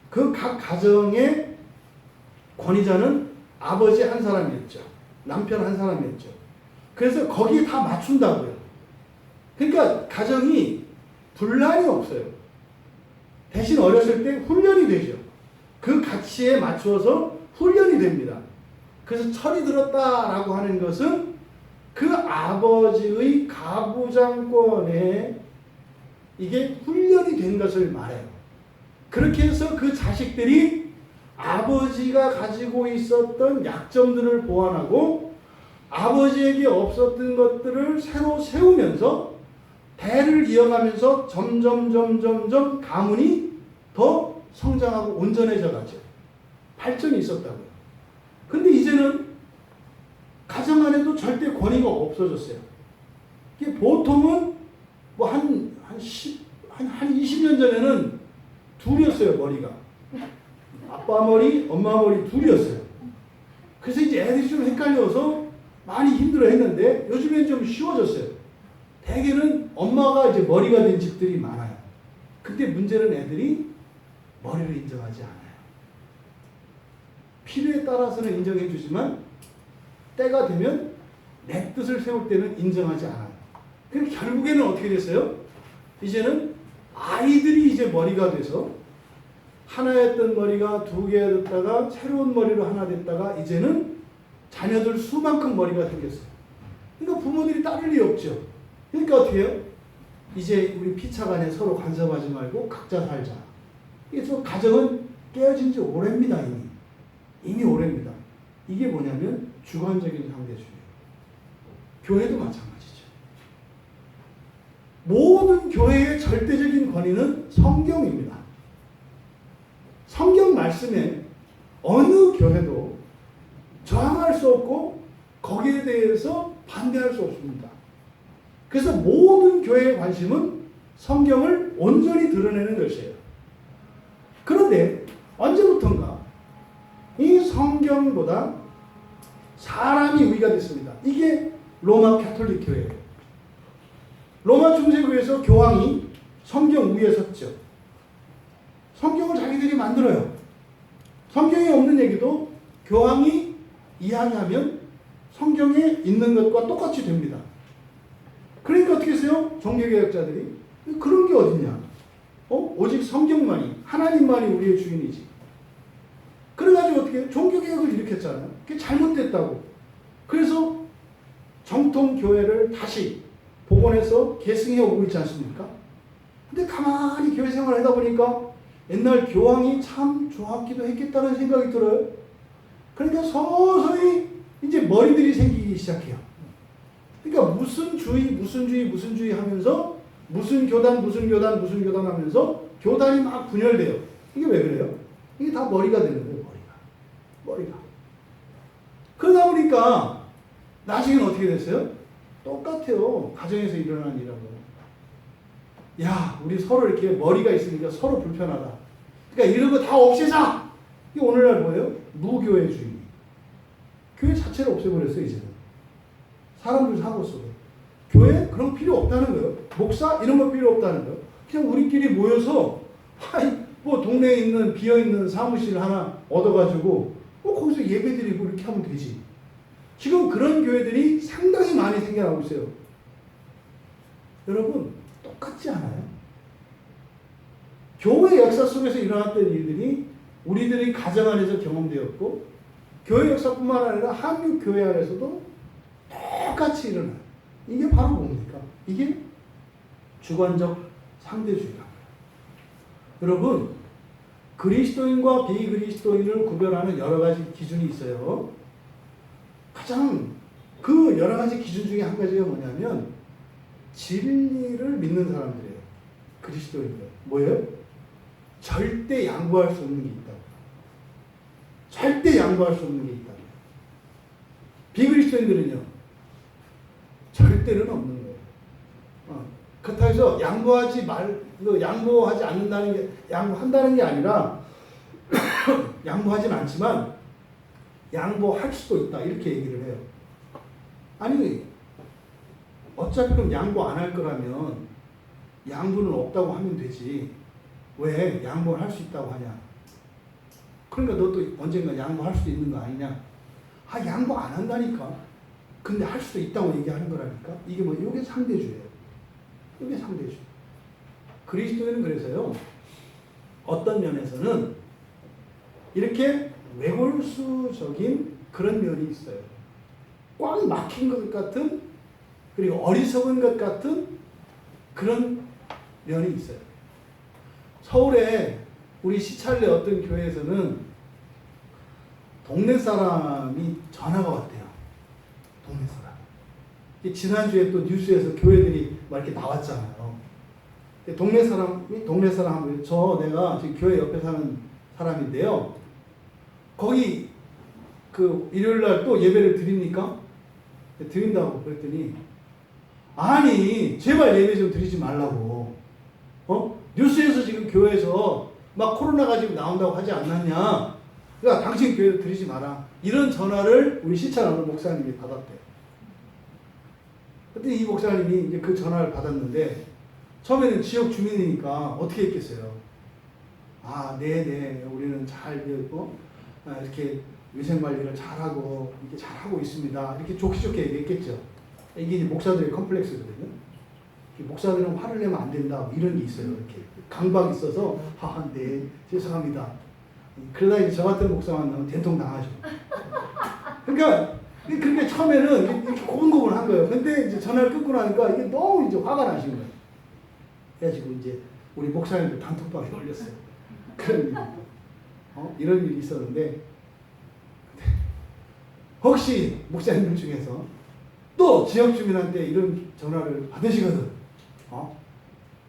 그 각 가정의 권위자는 아버지 한 사람이었죠. 남편 한 사람이었죠. 그래서 거기에 다 맞춘다고요. 그러니까 가정이 분란이 없어요. 대신 어렸을 때 훈련이 되죠. 그 가치에 맞추어서 훈련이 됩니다. 그래서 철이 들었다라고 하는 것은 그 아버지의 가부장권에 이게 훈련이 된 것을 말해요. 그렇게 해서 그 자식들이 아버지가 가지고 있었던 약점들을 보완하고 아버지에게 없었던 것들을 새로 세우면서 대를 이어가면서 점점 가문이 더 성장하고 온전해져 가죠. 발전이 있었다고요. 근데 이제는 가정 안에도 절대 권위가 없어졌어요. 이게 보통은 뭐 한 20년 전에는 둘이었어요, 머리가. 아빠 머리, 엄마 머리 둘이었어요. 그래서 이제 애들이 좀 헷갈려서 많이 힘들어 했는데 요즘엔 좀 쉬워졌어요. 대개는 엄마가 이제 머리가 된 집들이 많아요. 근데 문제는 애들이 머리를 인정하지 않아요. 필요에 따라서는 인정해 주지만 때가 되면 내 뜻을 세울 때는 인정하지 않아요. 그럼 결국에는 어떻게 됐어요? 이제는 아이들이 이제 머리가 돼서 하나였던 머리가 2개가 됐다가 새로운 머리로 하나 됐다가 이제는 자녀들 수만큼 머리가 생겼어요. 그러니까 부모들이 따를 리 없죠. 그러니까 어떻게 해요? 이제 우리 피차간에 서로 간섭하지 말고 각자 살자. 이게 저 가정은 깨어진 지 오래입니다. 이미 오래입니다. 이게 뭐냐면 주관적인 상대주의예요. 교회도 마찬가지죠. 모든 교회의 절대적인 권위는 성경입니다. 성경 말씀에 어느 교회도 저항할 수 없고 거기에 대해서 반대할 수 없습니다. 그래서 모든 교회의 관심은 성경을 온전히 드러내는 것이에요. 그런데 언제부턴가 이 성경보다 사람이 위가 됐습니다. 이게 로마 가톨릭 교회예요. 로마 중세교회에서 교황이 성경 위에 섰죠. 성경을 자기들이 만들어요. 성경에 없는 얘기도 교황이 이야기하면 성경에 있는 것과 똑같이 됩니다. 그러니까 어떻게 했어요? 종교개혁자들이 그런 게 어딨냐? 오직 성경만이, 하나님만이 우리의 주인이지. 그래가지고 어떻게 종교개혁을 일으켰잖아요. 그게 잘못됐다고. 그래서 정통교회를 다시 복원해서 계승해 오고 있지 않습니까? 근데 가만히 교회 생활을 하다 보니까 옛날 교황이 참 좋았기도 했겠다는 생각이 들어요. 그러니까 서서히 이제 머리들이 생기기 시작해요. 그러니까 무슨 주의 하면서 무슨 교단 하면서 교단이 막 분열돼요. 이게 왜 그래요? 이게 다 머리가 되는 거예요. 머리가. 그러다 보니까 나중에는 어떻게 됐어요? 똑같아요. 가정에서 일어난 일하고. 야, 우리 서로 이렇게 머리가 있으니까 서로 불편하다. 그러니까 이런 거 다 없애자! 이게 오늘날 뭐예요? 무교회주의. 교회 자체를 없애버렸어요, 이제는. 사람들 사고 속에. 교회? 그런 거 필요 없다는 거예요. 목사? 이런 거 필요 없다는 거예요. 그냥 우리끼리 모여서, 뭐 동네에 있는, 비어있는 사무실 하나 얻어가지고, 거기서 예배드리고 이렇게 하면 되지. 지금 그런 교회들이 상당히 많이 생겨나고 있어요. 여러분, 똑같지 않아요? 교회 역사 속에서 일어났던 일들이 우리들의 가정 안에서 경험되었고, 교회 역사뿐만 아니라 한국 교회 안에서도 똑같이 일어나요. 이게 바로 뭡니까? 이게 주관적 상대주의라고요. 여러분, 그리스도인과 비그리스도인을 구별하는 여러 가지 기준이 있어요. 가장 그 여러 가지 기준 중에 한 가지가 뭐냐면 진리를 믿는 사람들이에요. 그리스도인들. 뭐예요? 절대 양보할 수 없는 게 있다고. 절대 양보할 수 없는 게 있다고. 비그리스도인들은요. 절대는 없는 거예요. 그렇다고 해서 양보하지 않는다는 게, 양보한다는 게 아니라 양보하진 않지만 양보할 수도 있다. 이렇게 얘기를 해요. 아니, 어차피 그럼 양보 안 할 거라면 양보는 없다고 하면 되지. 왜 양보를 할 수 있다고 하냐? 그러니까 너도 언젠가 양보할 수도 있는 거 아니냐? 양보 안 한다니까. 근데 할 수도 있다고 얘기하는 거라니까. 이게 이게 상대주예요. 이게 상대주. 그리스도인은 그래서요. 어떤 면에서는 이렇게 외골수적인 그런 면이 있어요. 꽉 막힌 것 같은, 그리고 어리석은 것 같은 그런 면이 있어요. 서울에 우리 시찰내 어떤 교회에서는 동네 사람이 전화가 왔대요. 동네 사람. 지난주에 또 뉴스에서 교회들이 막 이렇게 나왔잖아요. 동네 사람 하면 내가 지금 교회 옆에 사는 사람인데요. 거기 일요일 날 또 예배를 드립니까? 드린다고 그랬더니 아니 제발 예배 좀 드리지 말라고. 뉴스에서 지금 교회에서 막 코로나가 지금 나온다고 하지 않았냐. 그러니까 당신 교회도 드리지 마라. 이런 전화를 우리 시찰하는 목사님이 받았대요. 그때 이 목사님이 이제 그 전화를 받았는데 처음에는 지역 주민이니까 어떻게 했겠어요? 네네 우리는 잘 이렇게 위생관리를 잘하고 이렇게 잘하고 있습니다. 이렇게 좋게 얘기했겠죠. 이게 이제 목사들의 컴플렉스거든요. 목사들은 화를 내면 안 된다. 이런 게 있어요. 이렇게 강박이 있어서 네 죄송합니다. 그러다 이제 저 같은 목사만 나오면 된통 당하죠. 그러니까 처음에는 이렇게 고분고분한 거예요. 근데 이제 전화를 끊고 나니까 이게 너무 이제 화가 나신 거예요. 그래가지고 이제 우리 목사님도 단톡방에 올렸어요. 그런 일이 이런 일이 있었는데 혹시 목사님들 중에서 또 지역 주민한테 이런 전화를 받으시거든.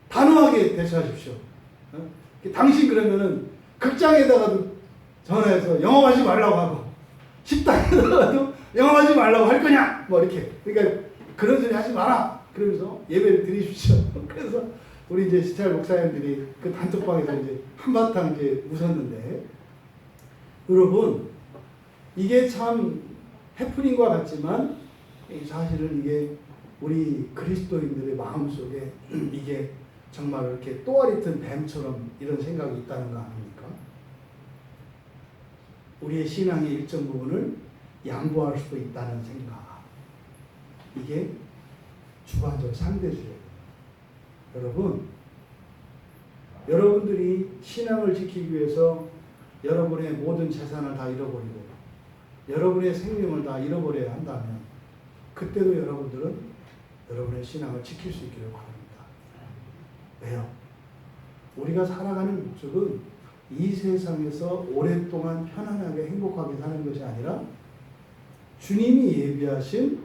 단호하게 대처하십시오. 당신 그러면은 극장에다가도 전화해서 영업하지 말라고 하고 식당에다가도 영업하지 말라고 할 거냐? 이렇게. 그러니까 그런 소리 하지 마라. 그러면서 예배를 드리십시오. 그래서 우리 이제 시찰 목사님들이 그 단톡방에서 이제 한바탕 이제 웃었는데 여러분 이게 참 해프닝과 같지만 사실은 이게 우리 그리스도인들의 마음속에 이게 정말 이렇게 또아리 튼 뱀처럼 이런 생각이 있다는 거 아닙니까? 우리의 신앙의 일정 부분을 양보할 수도 있다는 생각. 이게 주관적 상대주의. 여러분, 여러분들이 신앙을 지키기 위해서 여러분의 모든 재산을 다 잃어버리고 여러분의 생명을 다 잃어버려야 한다면 그때도 여러분들은 여러분의 신앙을 지킬 수 있기를 바랍니다. 왜요? 우리가 살아가는 목적은 이 세상에서 오랫동안 편안하게 행복하게 사는 것이 아니라 주님이 예비하신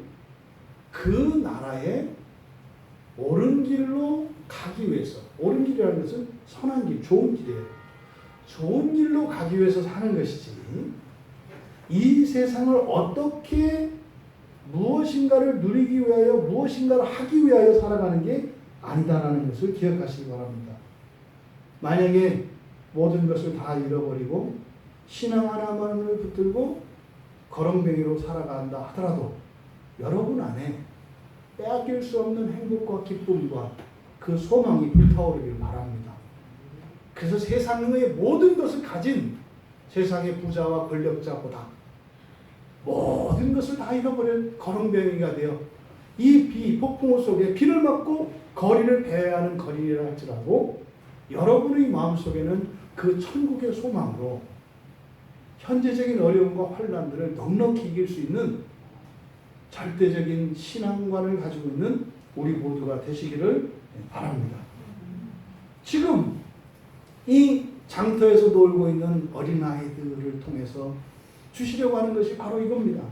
그 나라의 옳은 길로 가기 위해서, 옳은 길이라는 것은 선한 길, 좋은 길이에요. 좋은 길로 가기 위해서 사는 것이지 이 세상을 어떻게 무엇인가를 누리기 위하여 무엇인가를 하기 위하여 살아가는 게 아니다라는 것을 기억하시기 바랍니다. 만약에 모든 것을 다 잃어버리고 신앙 하나만을 붙들고 거렁뱅이로 살아간다 하더라도 여러분 안에 빼앗길 수 없는 행복과 기쁨과 그 소망이 불타오르길 바랍니다. 그래서 세상의 모든 것을 가진 세상의 부자와 권력자보다 모든 것을 다 잃어버린 거렁뱅이가 되어 이 폭풍우 속에 비를 맞고 거리를 배회하는 하는 거리라 할지라도 여러분의 마음속에는 그 천국의 소망으로 현재적인 어려움과 환난들을 넉넉히 이길 수 있는 절대적인 신앙관을 가지고 있는 우리 모두가 되시기를 바랍니다. 지금 이 장터에서 놀고 있는 어린아이들을 통해서 주시려고 하는 것이 바로 이겁니다.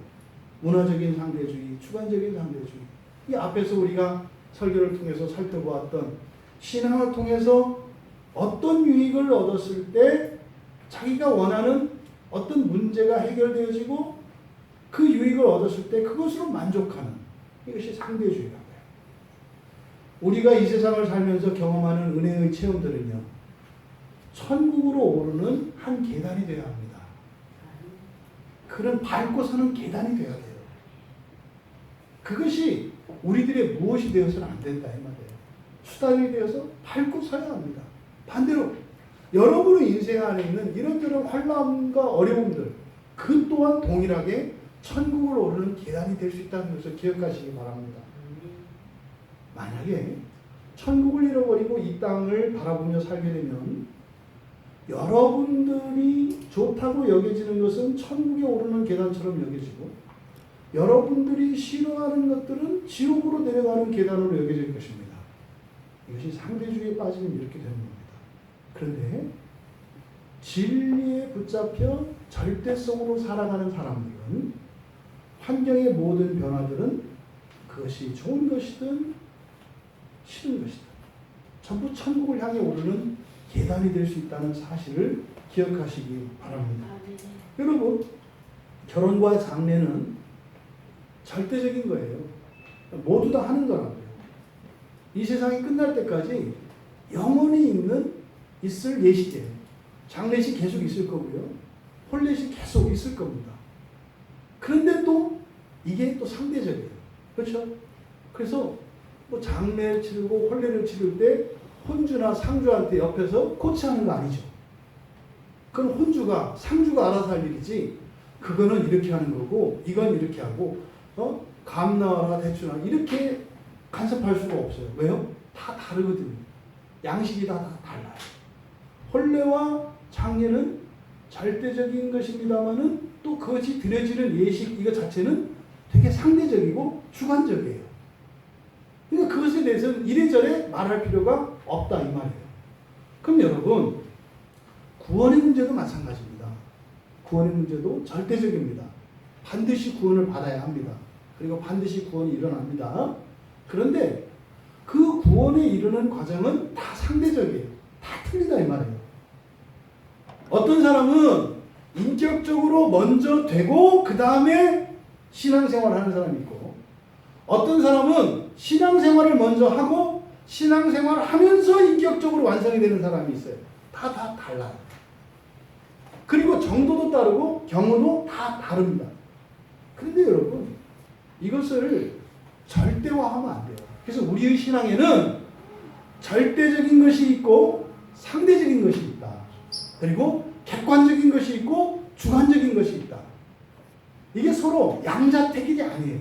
문화적인 상대주의, 주관적인 상대주의. 이 앞에서 우리가 설교를 통해서 살펴보았던 신앙을 통해서 어떤 유익을 얻었을 때 자기가 원하는 어떤 문제가 해결되어지고 그 유익을 얻었을 때 그것으로 만족하는 이것이 상대주의라고요. 우리가 이 세상을 살면서 경험하는 은혜의 체험들은요, 천국으로 오르는 한 계단이 되어야 합니다. 그런 밟고 서는 계단이 되어야 돼요. 그것이 우리들의 무엇이 되어서는 안 된다 이 말이에요. 수단이 되어서 밟고 서야 합니다. 반대로 여러분의 인생 안에 있는 이런저런 환난과 어려움들 그 또한 동일하게 천국을 오르는 계단이 될 수 있다는 것을 기억하시기 바랍니다. 만약에 천국을 잃어버리고 이 땅을 바라보며 살게 되면 여러분들이 좋다고 여겨지는 것은 천국에 오르는 계단처럼 여겨지고 여러분들이 싫어하는 것들은 지옥으로 내려가는 계단으로 여겨질 것입니다. 이것이 상대주의에 빠지면 이렇게 되는 겁니다. 그런데 진리에 붙잡혀 절대성으로 살아가는 사람들은 환경의 모든 변화들은 그것이 좋은 것이든 싫은 것이든 전부 천국을 향해 오르는 계단이 될 수 있다는 사실을 기억하시기 바랍니다. 여러분, 결혼과 장례는 절대적인 거예요. 모두 다 하는 거라고요. 이 세상이 끝날 때까지 영원히 있을 예식이에요. 장례식 계속 있을 거고요. 혼례식 계속 있을 겁니다. 그런데 또 이게 또 상대적이에요. 그렇죠? 그래서 뭐 장례를 치르고 혼례를 치를 때 혼주나 상주한테 옆에서 코치하는 거 아니죠. 그건 혼주가 상주가 알아서 할 일이지 그거는 이렇게 하는 거고 이건 이렇게 하고 감나와라 대추나 이렇게 간섭할 수가 없어요. 왜요? 다 다르거든요. 양식이 다 달라요. 혼례와 장례는 절대적인 것입니다만은 또 그것이 드려지는 예식 이거 자체는 되게 상대적이고 주관적이에요. 그러니까 그것에 대해서는 이래저래 말할 필요가 없다 이 말이에요. 그럼 여러분 구원의 문제도 마찬가지입니다. 구원의 문제도 절대적입니다. 반드시 구원을 받아야 합니다. 그리고 반드시 구원이 일어납니다. 그런데 그 구원에 이르는 과정은 다 상대적이에요. 다 틀리다 이 말이에요. 어떤 사람은 인격적으로 먼저 되고 그 다음에 신앙생활을 하는 사람이 있고 어떤 사람은 신앙생활을 먼저 하고 신앙생활을 하면서 인격적으로 완성이 되는 사람이 있어요. 다 달라요. 그리고 정도도 다르고 경우도 다 다릅니다. 그런데 여러분 이것을 절대화하면 안 돼요. 그래서 우리의 신앙에는 절대적인 것이 있고 상대적인 것이 있다. 그리고 객관적인 것이 있고 주관적인 것이 있다. 이게 서로 양자택일이 아니에요.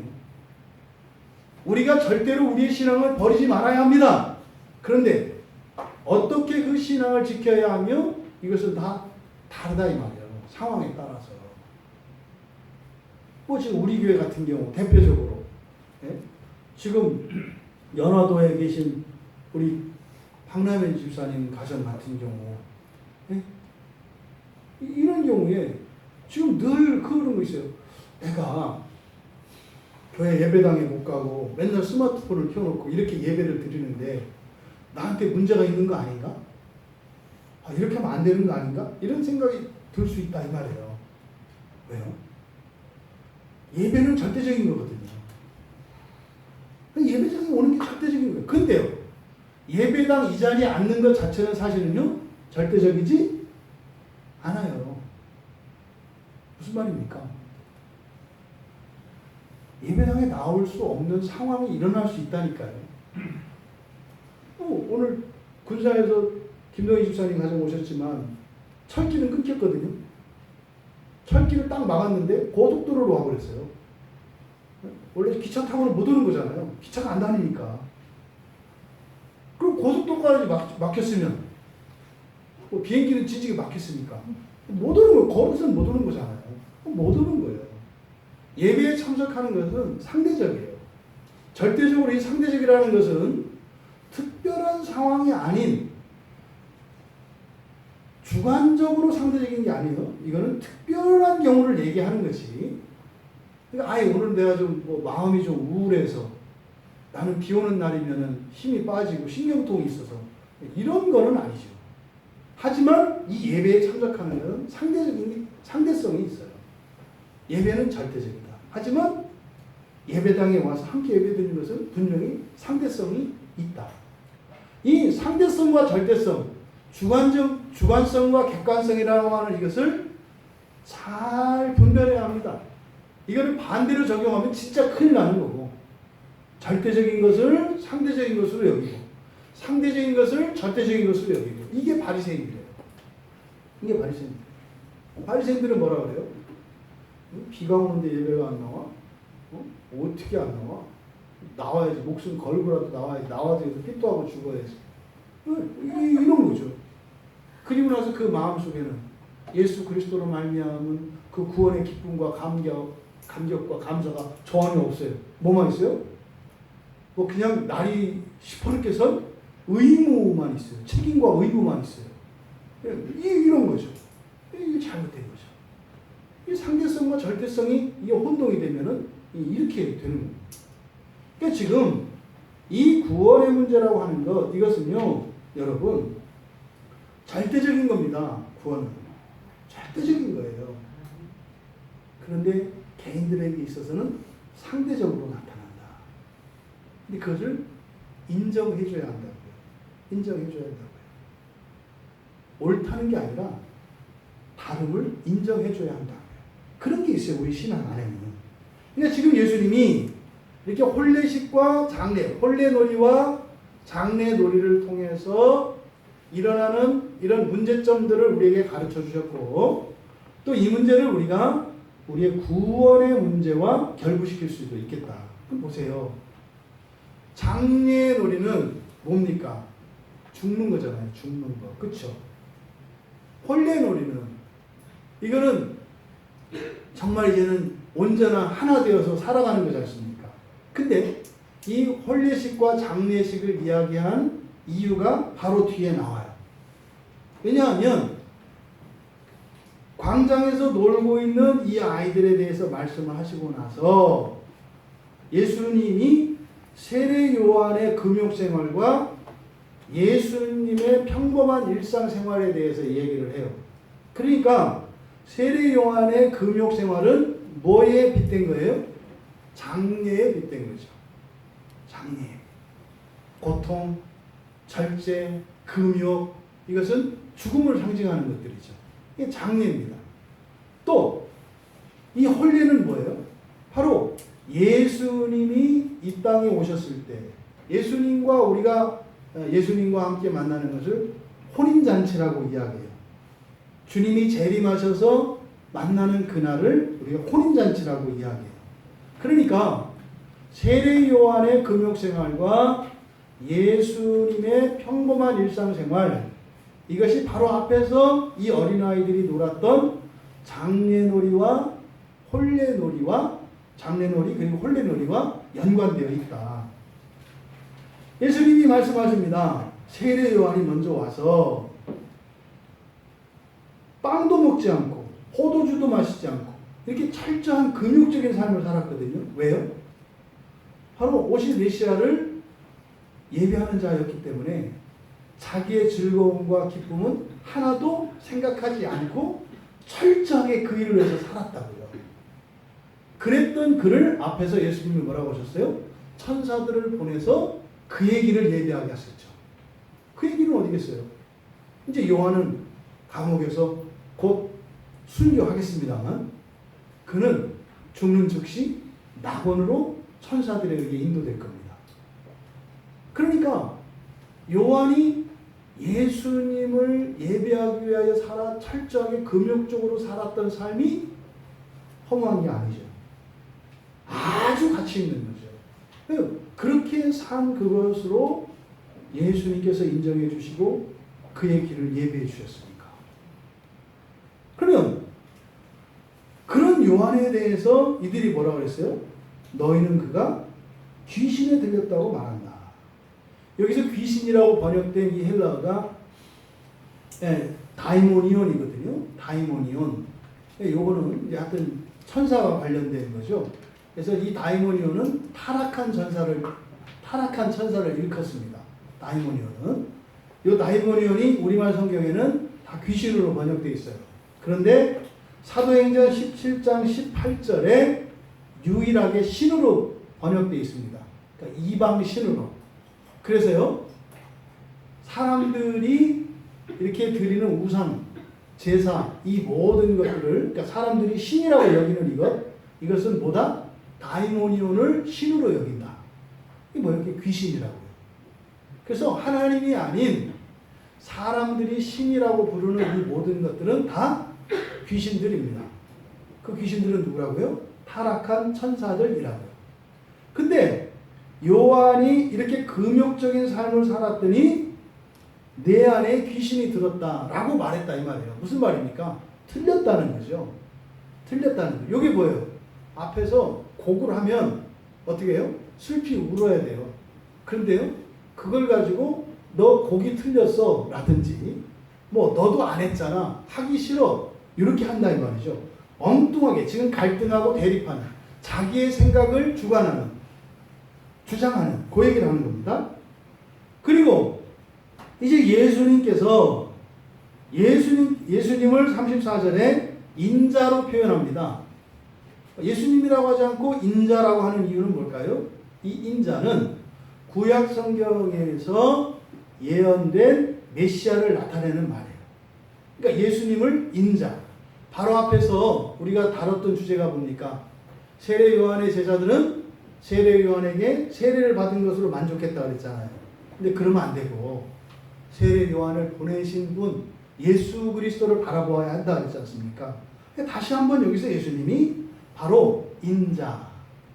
우리가 절대로 우리의 신앙을 버리지 말아야 합니다. 그런데 어떻게 그 신앙을 지켜야 하며 이것은 다 다르다 이 말이에요. 상황에 따라서. 뭐 지금 우리 교회 같은 경우 대표적으로 지금 연화도에 계신 우리 박남현 집사님 가정 같은 경우 이런 경우에 지금 늘 그런 거 있어요. 내가 교회 예배당에 못 가고 맨날 스마트폰을 켜놓고 이렇게 예배를 드리는데 나한테 문제가 있는 거 아닌가? 이렇게 하면 안 되는 거 아닌가? 이런 생각이 들 수 있다 이 말이에요. 왜요? 예배는 절대적인 거거든요. 예배당에 오는 게 절대적인 거예요. 근데요, 예배당 이 자리에 앉는 것 자체는 사실은요, 절대적이지 않아요. 무슨 말입니까? 예배당에 나올 수 없는 상황이 일어날 수 있다니까요. 오늘 군사에서 김동희 집사님 가정 오셨지만 철길은 끊겼거든요. 철길을 딱 막았는데 고속도로로 와버렸어요. 원래 기차 타고는 못 오는 거잖아요. 기차가 안 다니니까. 그럼 고속도로까지 막혔으면 뭐 비행기는 진지게 막혔으니까 못 오는 거예요. 거기서는 못 오는 거잖아요. 못 오는 거예요. 예배에 참석하는 것은 상대적이에요. 절대적으로 이 상대적이라는 것은 특별한 상황이 아닌 주관적으로 상대적인 게 아니에요. 이거는 특별한 경우를 얘기하는 것이. 그러니까 아예 오늘 내가 좀 마음이 좀 우울해서 나는 비 오는 날이면은 힘이 빠지고 신경통이 있어서 이런 거는 아니죠. 하지만 이 예배에 참석하는 것은 상대성이 있어요. 예배는 절대적이다. 하지만 예배당에 와서 함께 예배드리는 것은 분명히 상대성이 있다. 이 상대성과 절대성, 주관성과 객관성이라고 하는 이것을 잘 분별해야 합니다. 이거를 반대로 적용하면 진짜 큰일 나는 거고, 절대적인 것을 상대적인 것으로 여기고, 상대적인 것을 절대적인 것으로 여기고, 이게 바리새인들이에요. 이게 바리새인들. 바리새인들은 뭐라 그래요? 비가 오는데 예배가 안 나와? 어떻게 안 나와? 나와야지. 목숨 걸고라도 나와야지. 나와서 삐또하고 죽어야지. 이런 거죠. 그리고 나서 그 마음속에는 예수 그리스도로 말미암은 그 구원의 기쁨과 감격과 감사가 전혀 없어요. 뭐만 있어요? 뭐 그냥 날이 시퍼렇게 선 의무만 있어요. 책임과 의무만 있어요. 이런 거죠. 이게 잘못된 거죠. 이 상대성과 절대성이 이게 혼동이 되면은 이렇게 되는 거예요. 그러니까 지금 이 구원의 문제라고 하는 것, 이것은요, 여러분, 절대적인 겁니다. 구원은. 절대적인 거예요. 그런데 개인들에게 있어서는 상대적으로 나타난다. 근데 그것을 인정해줘야 한다고요. 인정해줘야 한다고요. 옳다는 게 아니라 다름을 인정해줘야 한다고요. 그런 게 있어요. 우리 신앙 안에는. 그러니까 지금 예수님이 이렇게 혼례식과 장례, 혼례놀이와 장례놀이를 통해서 일어나는 이런 문제점들을 우리에게 가르쳐 주셨고, 또 이 문제를 우리가 우리의 구원의 문제와 결부시킬 수도 있겠다. 그럼 보세요. 장례놀이는 뭡니까? 죽는 거잖아요. 죽는 거. 그렇죠? 혼례놀이는 이거는 정말 이제는 온전한 하나 되어서 살아가는 거지 않습니까? 근데 이 혼례식과 장례식을 이야기한 이유가 바로 뒤에 나와요. 왜냐하면 광장에서 놀고 있는 이 아이들에 대해서 말씀을 하시고 나서 예수님이 세례 요한의 금욕생활과 예수님의 평범한 일상생활에 대해서 얘기를 해요. 그러니까 세례 요한의 금욕생활은 뭐에 빗댄 거예요? 장례에 빗댄 거죠. 장례. 고통, 절제, 금욕, 이것은 죽음을 상징하는 것들이죠. 이게 장례입니다. 또 이 혼례는 뭐예요? 바로 예수님이 이 땅에 오셨을 때 예수님과 함께 만나는 것을 혼인잔치라고 이야기해요. 주님이 재림하셔서 만나는 그날을 우리가 혼인잔치라고 이야기해요. 그러니까 세례 요한의 금욕생활과 예수님의 평범한 일상생활, 이것이 바로 앞에서 이 어린아이들이 놀았던 장례놀이와 혼례놀이와 장례놀이 그리고 혼례놀이와 연관되어 있다. 예수님이 말씀하십니다. 세례 요한이 먼저 와서 빵도 먹지 않고 포도주도 마시지 않고 이렇게 철저한 금욕적인 삶을 살았거든요. 왜요? 바로 오실 메시아를 예배하는 자였기 때문에 자기의 즐거움과 기쁨은 하나도 생각하지 않고 철저하게 그 일을 위해서 살았다고요. 그랬던 그를 앞에서 예수님이 뭐라고 하셨어요? 천사들을 보내서 그의 길을 예배하게 하셨죠. 그의 길은 어디겠어요? 이제 요한은 감옥에서 곧 순교하겠습니다만 그는 죽는 즉시 낙원으로 천사들에게 인도될 겁니다. 그러니까 요한이 예수님을 예배하기 위하여 철저하게 금욕적으로 살았던 삶이 허무한 게 아니죠. 아주 가치 있는 거죠. 그렇게 산 그것으로 예수님께서 인정해 주시고 그의 길을 예배해 주셨으니까. 그러면 그런 요한에 대해서 이들이 뭐라고 그랬어요? 너희는 그가 귀신에 들렸다고 말한다. 여기서 귀신이라고 번역된 이 헬라어가 다이모니온이거든요. 다이모니온. 요거는 이제 하여튼 천사와 관련된 거죠. 그래서 이 다이모니온은 타락한 천사를 일컫습니다. 다이모니온은. 이 다이모니온이 우리말 성경에는 다 귀신으로 번역되어 있어요. 그런데 사도행전 17장 18절에 유일하게 신으로 번역되어 있습니다. 그러니까 이방 신으로. 그래서요, 사람들이 이렇게 드리는 우상, 제사, 이 모든 것들을, 그러니까 사람들이 신이라고 여기는 이것은 뭐다? 다이모니온을 신으로 여긴다. 이게 뭐예요? 이게 귀신이라고요. 그래서 하나님이 아닌 사람들이 신이라고 부르는 이 모든 것들은 다 귀신들입니다. 그 귀신들은 누구라고요? 타락한 천사들이라고요. 근데 요한이 이렇게 금욕적인 삶을 살았더니 내 안에 귀신이 들었다라고 말했다 이 말이에요. 무슨 말입니까? 틀렸다는 거죠. 틀렸다는 거. 이게 뭐예요? 앞에서 곡을 하면 어떻게 해요? 슬피 울어야 돼요. 그런데요, 그걸 가지고 너 곡이 틀렸어 라든지 뭐 너도 안 했잖아, 하기 싫어, 이렇게 한다 이 말이죠. 엉뚱하게 지금 갈등하고 대립하는, 자기의 생각을 주관하는, 주장하는 그 얘기를 하는 겁니다. 그리고 이제 예수님께서 예수님을 34절에 인자로 표현합니다. 예수님이라고 하지 않고 인자라고 하는 이유는 뭘까요? 이 인자는 구약 성경에서 예언된 메시아를 나타내는 말이에요. 그러니까 예수님을 인자. 바로 앞에서 우리가 다뤘던 주제가 뭡니까? 세례 요한의 제자들은 세례 요한에게 세례를 받은 것으로 만족했다 그랬잖아요. 근데 그러면 안 되고 세례 요한을 보내신 분 예수 그리스도를 바라보아야 한다 그랬지 않습니까? 다시 한번 여기서 예수님이 바로 인자,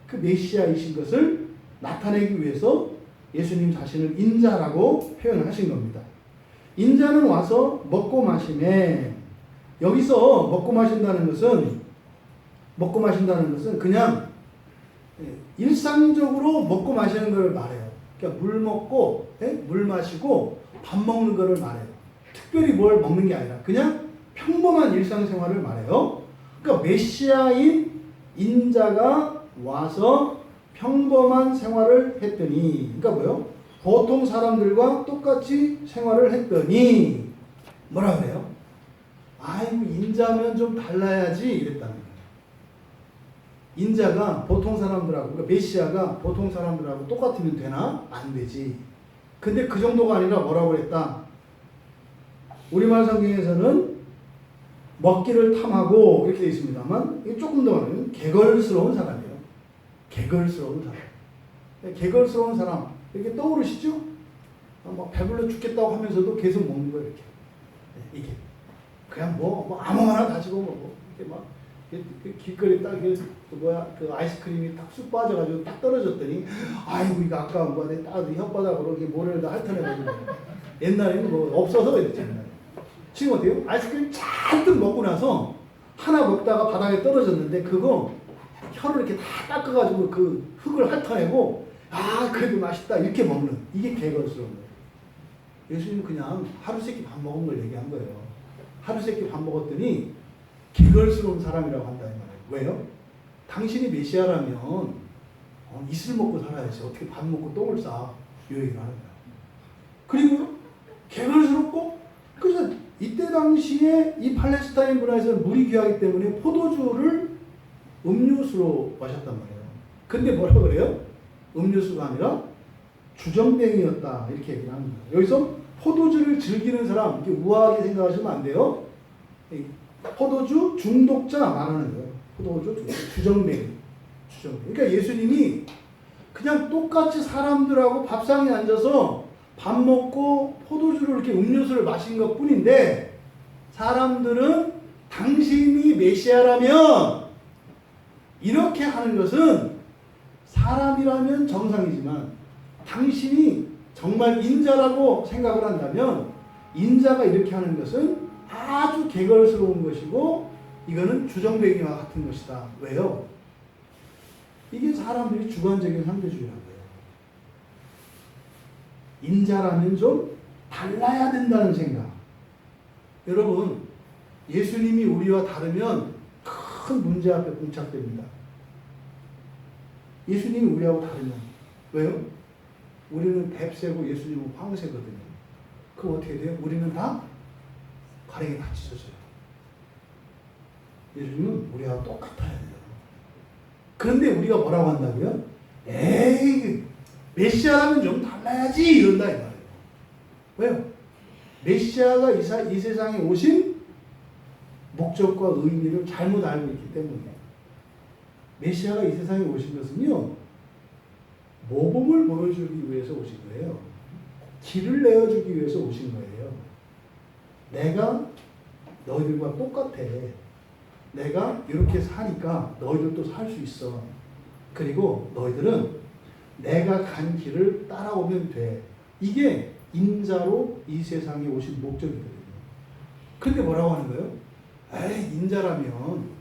그 메시아이신 것을 나타내기 위해서 예수님 자신을 인자라고 표현하신 겁니다. 인자는 와서 먹고 마시매. 여기서 먹고 마신다는 것은 그냥 일상적으로 먹고 마시는 걸 말해요. 그러니까 물 먹고, 물 마시고 밥 먹는 거를 말해요. 특별히 뭘 먹는 게 아니라 그냥 평범한 일상생활을 말해요. 그러니까 메시아인 인자가 와서 평범한 생활을 했더니, 그러니까 뭐요? 보통 사람들과 똑같이 생활을 했더니 뭐라 그래요? 아이고 인자면 좀 달라야지 이랬다는 거예요. 인자가 보통 사람들하고, 그러니까 메시아가 보통 사람들하고 똑같으면 되나? 안 되지. 근데 그 정도가 아니라 뭐라고 그랬다? 우리말 성경에서는 먹기를 탐하고 이렇게 되어 있습니다만 이게 조금 더 말하면 개걸스러운 사람이에요. 개걸스러운 사람. 개걸스러운 사람 이렇게 떠오르시죠? 막 배불러 죽겠다고 하면서도 계속 먹는 거예요. 이렇게. 이게 그냥 뭐 아무거나 가지고 먹고 이렇게 막 길거리 딱 그 아이스크림이 딱 쑥 빠져가지고 딱 떨어졌더니 아이고 이거 아까운 거야. 내 딱 혓바닥으로 이렇게 모래를 다 핥아내가지고 옛날에는 뭐 없어서 그랬잖아요. 지금 어때요? 아이스크림 잔뜩 먹고 나서 하나 먹다가 바닥에 떨어졌는데 그거 혀를 이렇게 다 닦아가지고 그 흙을 핥아내고 아 그래도 맛있다 이렇게 먹는 이게 개걸스러운 거예요. 예수님은 그냥 하루 세끼 밥 먹은 걸 얘기한 거예요. 하루 세끼 밥 먹었더니 개걸스러운 사람이라고 한다 이 말이에요. 왜요? 당신이 메시아라면 이슬 먹고 살아야지 어떻게 밥 먹고 똥을 싸 이 얘기를 하는 거예요. 그리고 개걸스럽고 그래서 이때 당시에 이 팔레스타인 문화에서는 물이 귀하기 때문에 포도주를 음료수로 마셨단 말이에요. 근데 뭐라고 그래요? 음료수가 아니라 주정뱅이였다 이렇게 얘기를 하는 거예요. 여기서 포도주를 즐기는 사람 이렇게 우아하게 생각하시면 안 돼요. 포도주 중독자 말하는 거예요. 포도주 주정뱅이. 그러니까 예수님이 그냥 똑같이 사람들하고 밥상에 앉아서 밥 먹고 포도주를 이렇게 음료수를 마신 것 뿐인데 사람들은 당신이 메시아라면 이렇게 하는 것은 사람이라면 정상이지만 당신이 정말 인자라고 생각을 한다면 인자가 이렇게 하는 것은 아주 개걸스러운 것이고 이거는 주정뱅이와 같은 것이다. 왜요? 이게 사람들이 주관적인 상대주의라는 거예요. 인자라면 좀 달라야 된다는 생각. 여러분, 예수님이 우리와 다르면 큰 문제 앞에 봉착됩니다. 예수님이 우리하고 다르면. 왜요? 우리는 뱁새고 예수님은 황새거든요. 그럼 어떻게 돼요? 우리는 다 가랭이 다 찢어져요. 예수님은 우리하고 똑같아야 돼요. 그런데 우리가 뭐라고 한다고요? 에이, 메시아라면 좀 달라야지 이런다 이 말이에요. 왜요? 메시아가 이 세상에 오신 목적과 의미를 잘못 알고 있기 때문에 메시아가 이 세상에 오신 것은요 모범을 보여주기 위해서 오신 거예요. 길을 내어주기 위해서 오신 거예요. 내가 너희들과 똑같아. 내가 이렇게 사니까 너희들도 살 수 있어. 그리고 너희들은 내가 간 길을 따라오면 돼. 이게 인자로 이 세상에 오신 목적이거든요. 그런데 뭐라고 하는 거예요? 에이, 인자라면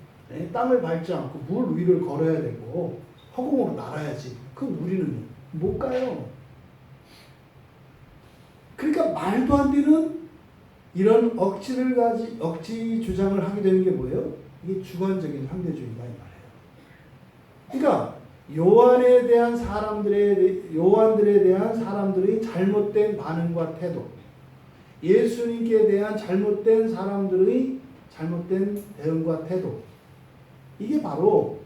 땅을 밟지 않고 물 위를 걸어야 되고 허공으로 날아야지. 그럼 우리는 못 가요. 그러니까 말도 안 되는 이런 억지 주장을 하게 되는 게 뭐예요? 이게 주관적인 상대주의다 이 말이에요. 그러니까 요한들에 대한 사람들의 잘못된 반응과 태도, 예수님께 대한 잘못된 사람들의 잘못된 대응과 태도, 이게 바로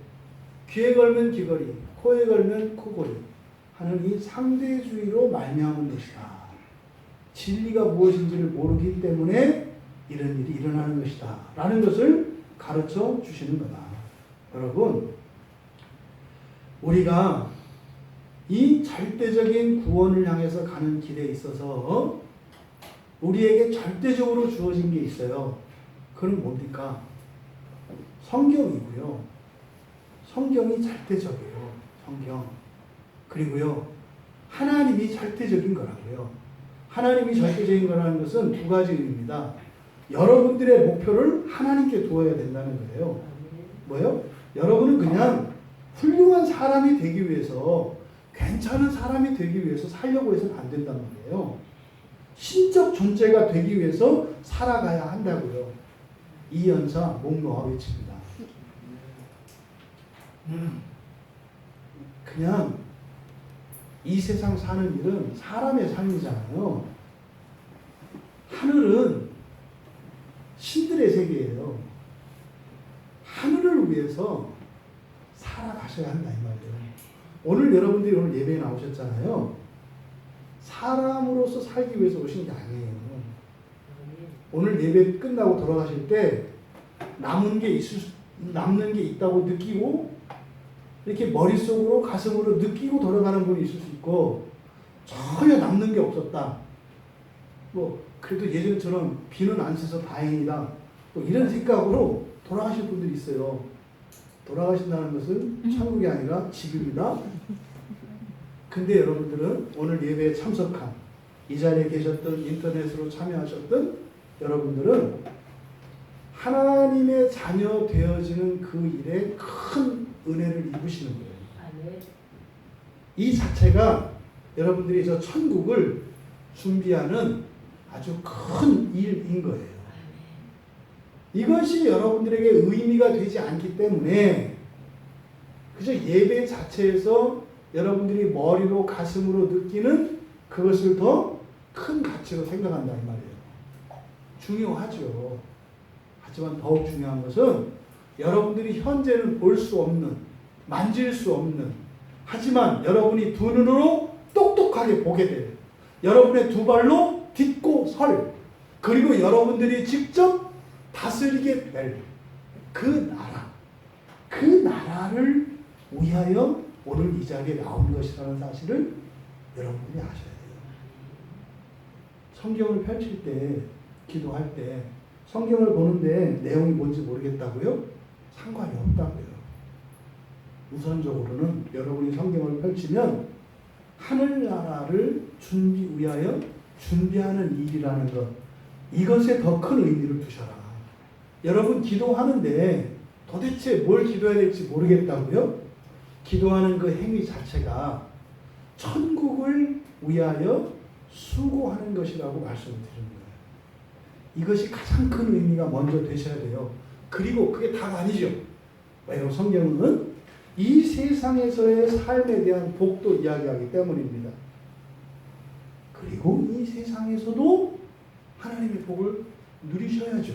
귀에 걸면 귀걸이, 코에 걸면 코걸이 하는 이 상대주의로 말미암은 것이다. 진리가 무엇인지를 모르기 때문에 이런 일이 일어나는 것이다 라는 것을 가르쳐 주시는 거다. 여러분, 우리가 이 절대적인 구원을 향해서 가는 길에 있어서 우리에게 절대적으로 주어진 게 있어요. 그건 뭡니까? 성경이고요. 성경이 절대적이에요. 성경. 그리고요, 하나님이 절대적인 거라고요. 하나님이 절대적인 거라는 것은 두 가지 의미입니다. 여러분들의 목표를 하나님께 두어야 된다는 거예요. 뭐예요? 여러분은 그냥 훌륭한 사람이 되기 위해서, 괜찮은 사람이 되기 위해서 살려고 해서는 안 된단 말이에요. 신적 존재가 되기 위해서 살아가야 한다고요. 이연사 목놓아 외칩니다. 그냥 이 세상 사는 일은 사람의 삶이잖아요. 하늘은 신들의 세계예요. 하늘을 위해서 살아가셔야 한다 이 말이에요. 오늘 여러분들이 오늘 예배에 나오셨잖아요. 사람으로서 살기 위해서 오신 게 아니에요. 오늘 예배 끝나고 돌아가실 때 남는 게 있다고 느끼고 이렇게 머릿속으로 가슴으로 느끼고 돌아가는 분이 있을 수 있고, 전혀 남는 게 없었다. 뭐 그래도 예전처럼 비는 안 새서 다행이다. 또 이런 생각으로 돌아가실 분들이 있어요. 돌아가신다는 것은 천국이 아니라 지금이다. 근데 여러분들은 오늘 예배에 참석한, 이 자리에 계셨던, 인터넷으로 참여하셨던 여러분들은 하나님의 자녀 되어지는 그 일에 큰 은혜를 입으시는 거예요. 이 자체가 여러분들이 저 천국을 준비하는 아주 큰 일인 거예요. 이것이 여러분들에게 의미가 되지 않기 때문에 그저 예배 자체에서 여러분들이 머리로 가슴으로 느끼는 그것을 더 큰 가치로 생각한다 이 말이에요. 중요하죠. 하지만 더욱 중요한 것은 여러분들이 현재는 볼 수 없는, 만질 수 없는, 하지만 여러분이 두 눈으로 똑똑하게 보게 돼요. 여러분의 두 발로 딛고 설, 그리고 여러분들이 직접 다스리게 될 그 나라, 그 나라를 위하여 오늘 이 자리에 나온 것이라는 사실을 여러분들이 아셔야 돼요. 성경을 펼칠 때, 기도할 때 성경을 보는데 내용이 뭔지 모르겠다고요? 상관이 없다고요. 우선적으로는 여러분이 성경을 펼치면 하늘나라를 위하여 준비하는 일이라는 것, 이것에 더 큰 의미를 두셔라. 여러분 기도하는데 도대체 뭘 기도해야 될지 모르겠다고요? 기도하는 그 행위 자체가 천국을 위하여 수고하는 것이라고 말씀을 드리는 거예요. 이것이 가장 큰 의미가 먼저 되셔야 돼요. 그리고 그게 다가 아니죠. 왜요? 성경은 이 세상에서의 삶에 대한 복도 이야기하기 때문입니다. 그리고 이 세상에서도 하나님의 복을 누리셔야죠.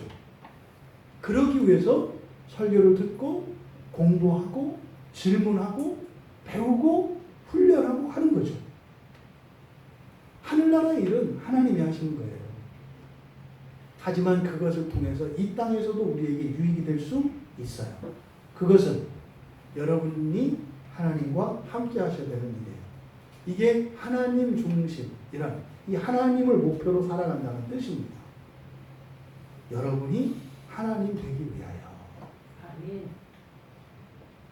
그러기 위해서 설교를 듣고 공부하고 질문하고 배우고 훈련하고 하는 거죠. 하늘나라의 일은 하나님이 하시는 거예요. 하지만 그것을 통해서 이 땅에서도 우리에게 유익이 될 수 있어요. 그것은 여러분이 하나님과 함께 하셔야 되는 일이에요. 이게 하나님 중심이란, 이 하나님을 목표로 살아간다는 뜻입니다. 여러분이 하나님 되기 위하여,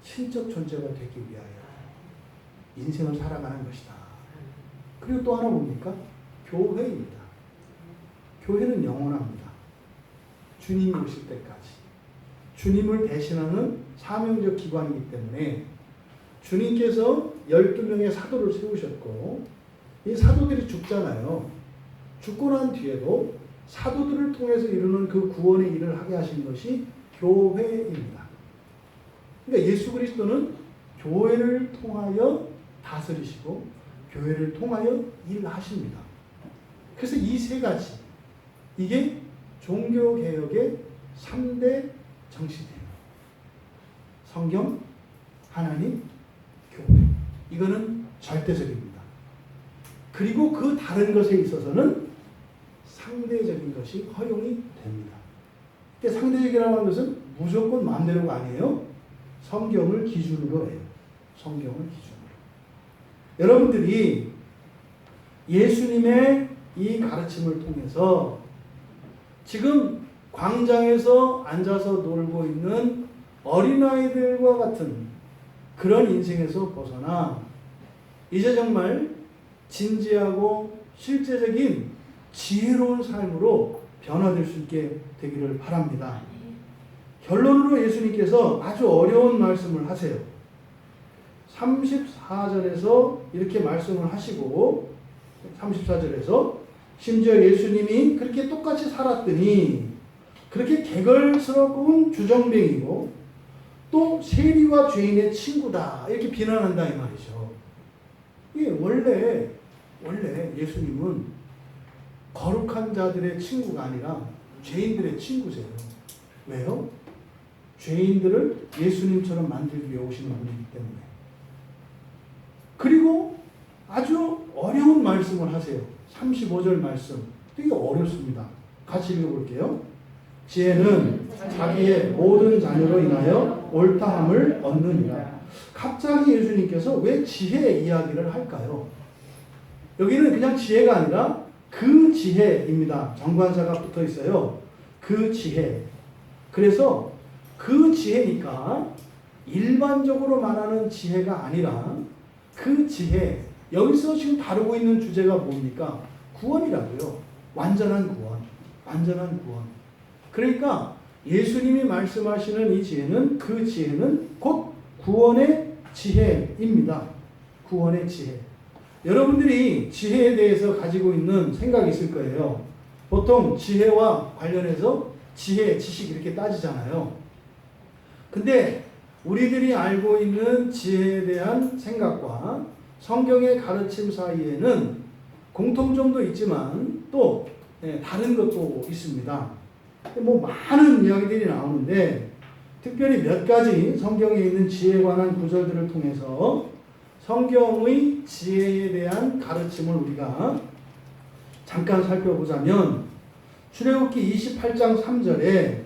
신적 존재가 되기 위하여 인생을 살아가는 것이다. 그리고 또 하나 뭡니까? 교회입니다. 교회는 영원합니다. 주님이 오실 때까지. 주님을 대신하는 사명적 기관이기 때문에 주님께서 12명의 사도를 세우셨고, 이 사도들이 죽잖아요. 죽고 난 뒤에도 사도들을 통해서 이루는 그 구원의 일을 하게 하신 것이 교회입니다. 그러니까 예수 그리스도는 교회를 통하여 다스리시고 교회를 통하여 일을 하십니다. 그래서 이 세 가지, 이게 종교개혁의 3대 정신이에요. 성경, 하나님, 교회. 이거는 절대적입니다. 그리고 그 다른 것에 있어서는 상대적인 것이 허용이 됩니다. 근데 상대적이라는 것은 무조건 마음대로가 아니에요. 성경을 기준으로 해요. 성경을 기준으로. 여러분들이 예수님의 이 가르침을 통해서 지금 광장에서 앉아서 놀고 있는 어린아이들과 같은 그런 인생에서 벗어나 이제 정말 진지하고 실제적인 지혜로운 삶으로 변화될 수 있게 되기를 바랍니다. 결론으로 예수님께서 아주 어려운 말씀을 하세요. 34절에서 이렇게 말씀을 하시고, 34절에서 심지어 예수님이 그렇게 똑같이 살았더니 그렇게 개걸스러운 주정뱅이고 또 세리와 죄인의 친구다 이렇게 비난한다 이 말이죠. 이게 원래 예수님은 거룩한 자들의 친구가 아니라 죄인들의 친구세요. 왜요? 죄인들을 예수님처럼 만들기 위해 오시는 분이기 때문에. 그리고 아주 어려운 말씀을 하세요. 35절 말씀. 되게 어렵습니다. 같이 읽어볼게요. 지혜는 자기의 모든 자녀로 인하여 옳다함을 얻느니라. 갑자기 예수님께서 왜 지혜 이야기를 할까요? 여기는 그냥 지혜가 아니라 그 지혜입니다. 정관사가 붙어 있어요. 그 지혜. 그래서 그 지혜니까 일반적으로 말하는 지혜가 아니라 그 지혜, 여기서 지금 다루고 있는 주제가 뭡니까? 구원이라고요. 완전한 구원. 완전한 구원. 그러니까 예수님이 말씀하시는 이 지혜는, 그 지혜는 곧 구원의 지혜입니다. 구원의 지혜. 여러분들이 지혜에 대해서 가지고 있는 생각이 있을 거예요. 보통 지혜와 관련해서 지혜, 지식 이렇게 따지잖아요. 근데 우리들이 알고 있는 지혜에 대한 생각과 성경의 가르침 사이에는 공통점도 있지만 또 다른 것도 있습니다. 뭐 많은 이야기들이 나오는데 특별히 몇 가지 성경에 있는 지혜에 관한 구절들을 통해서 성경의 지혜에 대한 가르침을 우리가 잠깐 살펴보자면 출애굽기 28장 3절에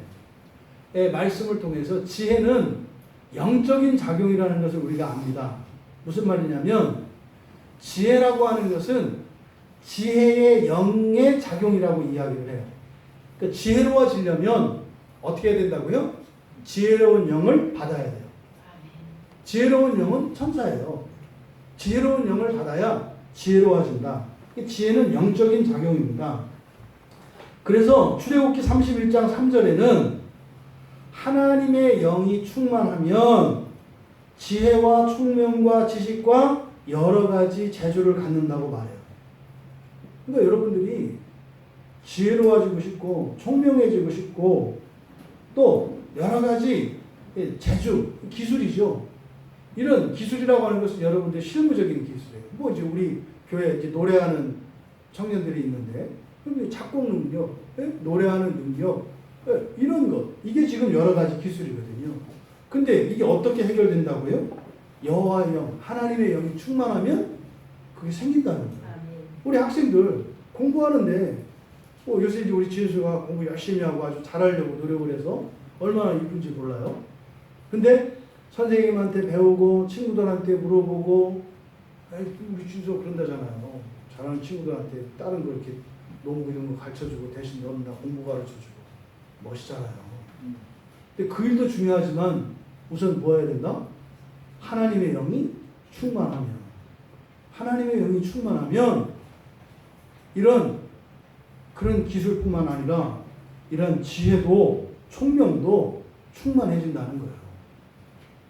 말씀을 통해서 지혜는 영적인 작용이라는 것을 우리가 압니다. 무슨 말이냐면 지혜라고 하는 것은 지혜의 영의 작용이라고 이야기를 해요. 그러니까 지혜로워지려면 어떻게 해야 된다고요? 지혜로운 영을 받아야 돼요. 지혜로운 영은 천사예요. 지혜로운 영을 받아야 지혜로워진다. 지혜는 영적인 작용입니다. 그래서 출애굽기 31장 3절에는 하나님의 영이 충만하면 지혜와 총명과 지식과 여러 가지 재주를 갖는다고 말해요. 그러니까 여러분들이 지혜로워지고 싶고 총명해지고 싶고 또 여러 가지 재주, 기술이죠. 이런 기술이라고 하는 것은 여러분들 실무적인 기술이에요. 뭐 이제 우리 교회 이제 노래하는 청년들이 있는데 작곡 능력, 노래하는 능력, 이런 것, 이게 지금 여러 가지 기술이거든요. 근데 이게 어떻게 해결된다고요? 여호와의 영, 하나님의 영이 충만하면 그게 생긴다는 거예요. 우리 학생들 공부하는데 요새 이제 우리 지혜수가 공부 열심히 하고 아주 잘하려고 노력을 해서 얼마나 이쁜지 몰라요. 근데 선생님한테 배우고 친구들한테 물어보고 우리 지혜수가 그런다잖아요. 잘하는 친구들한테 다른 거 이렇게 농구 이런 거 가르쳐주고 대신 너는 나 공부 가르쳐주고 멋있잖아요. 근데 그 일도 중요하지만 우선 뭐 해야 된다? 하나님의 영이 충만하면, 하나님의 영이 충만하면 이런 그런 기술뿐만 아니라 이런 지혜도 총명도 충만해진다는 거예요.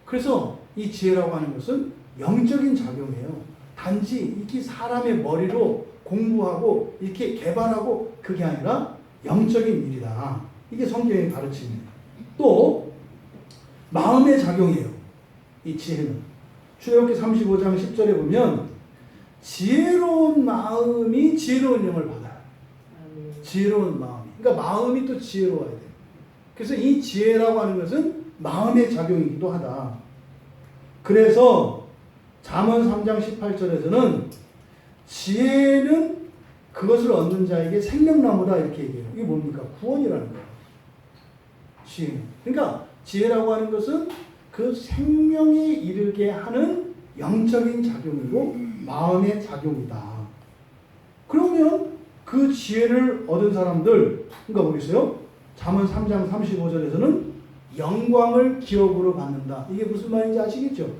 그래서 이 지혜라고 하는 것은 영적인 작용이에요. 단지 이렇게 사람의 머리로 공부하고 이렇게 개발하고 그게 아니라 영적인 일이다. 이게 성경의 가르침입니다. 또 마음의 작용이에요. 이 지혜는 출애굽기 35장 10절에 보면 지혜로운 마음이 지혜로운 영을 받아요. 지혜로운 마음이. 그러니까 마음이 또 지혜로워야 돼요. 그래서 이 지혜라고 하는 것은 마음의 작용이기도 하다. 그래서 잠언 3장 18절에서는 지혜는 그것을 얻는 자에게 생명나무다 이렇게 얘기해요. 이게 뭡니까? 구원이라는 거예요. 지혜. 그러니까 지혜라고 하는 것은 그 생명에 이르게 하는 영적인 작용이고 마음의 작용이다. 그러면 그 지혜를 얻은 사람들, 그러니까 보겠어요? 잠언 3장 35절에서는 영광을 기업으로 받는다. 이게 무슨 말인지 아시겠죠?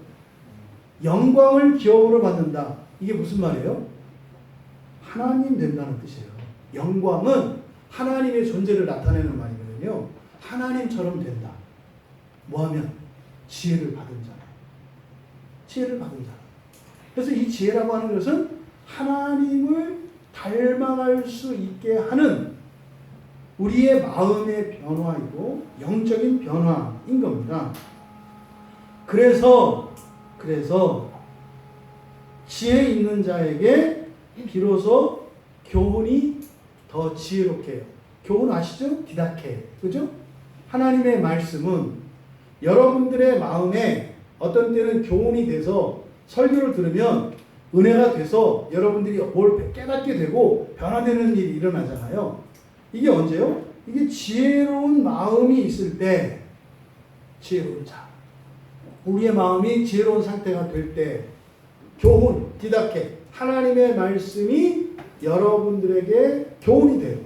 영광을 기업으로 받는다. 이게 무슨 말이에요? 하나님 된다는 뜻이에요. 영광은 하나님의 존재를 나타내는 말이거든요. 하나님처럼 된다. 뭐하면? 지혜를 받은 자라. 지혜를 받은 자라. 그래서 이 지혜라고 하는 것은 하나님을 닮아갈 수 있게 하는 우리의 마음의 변화이고 영적인 변화인 겁니다. 그래서 지혜 있는 자에게 비로소 교훈이 더 지혜롭게 해요. 교훈 아시죠? 디다케. 그죠? 하나님의 말씀은 여러분들의 마음에 어떤 때는 교훈이 돼서 설교를 들으면 은혜가 돼서 여러분들이 뭘 깨닫게 되고 변화되는 일이 일어나잖아요. 이게 언제요? 이게 지혜로운 마음이 있을 때, 지혜로운 자. 우리의 마음이 지혜로운 상태가 될 때, 교훈, 디다케, 하나님의 말씀이 여러분들에게 교훈이 돼요.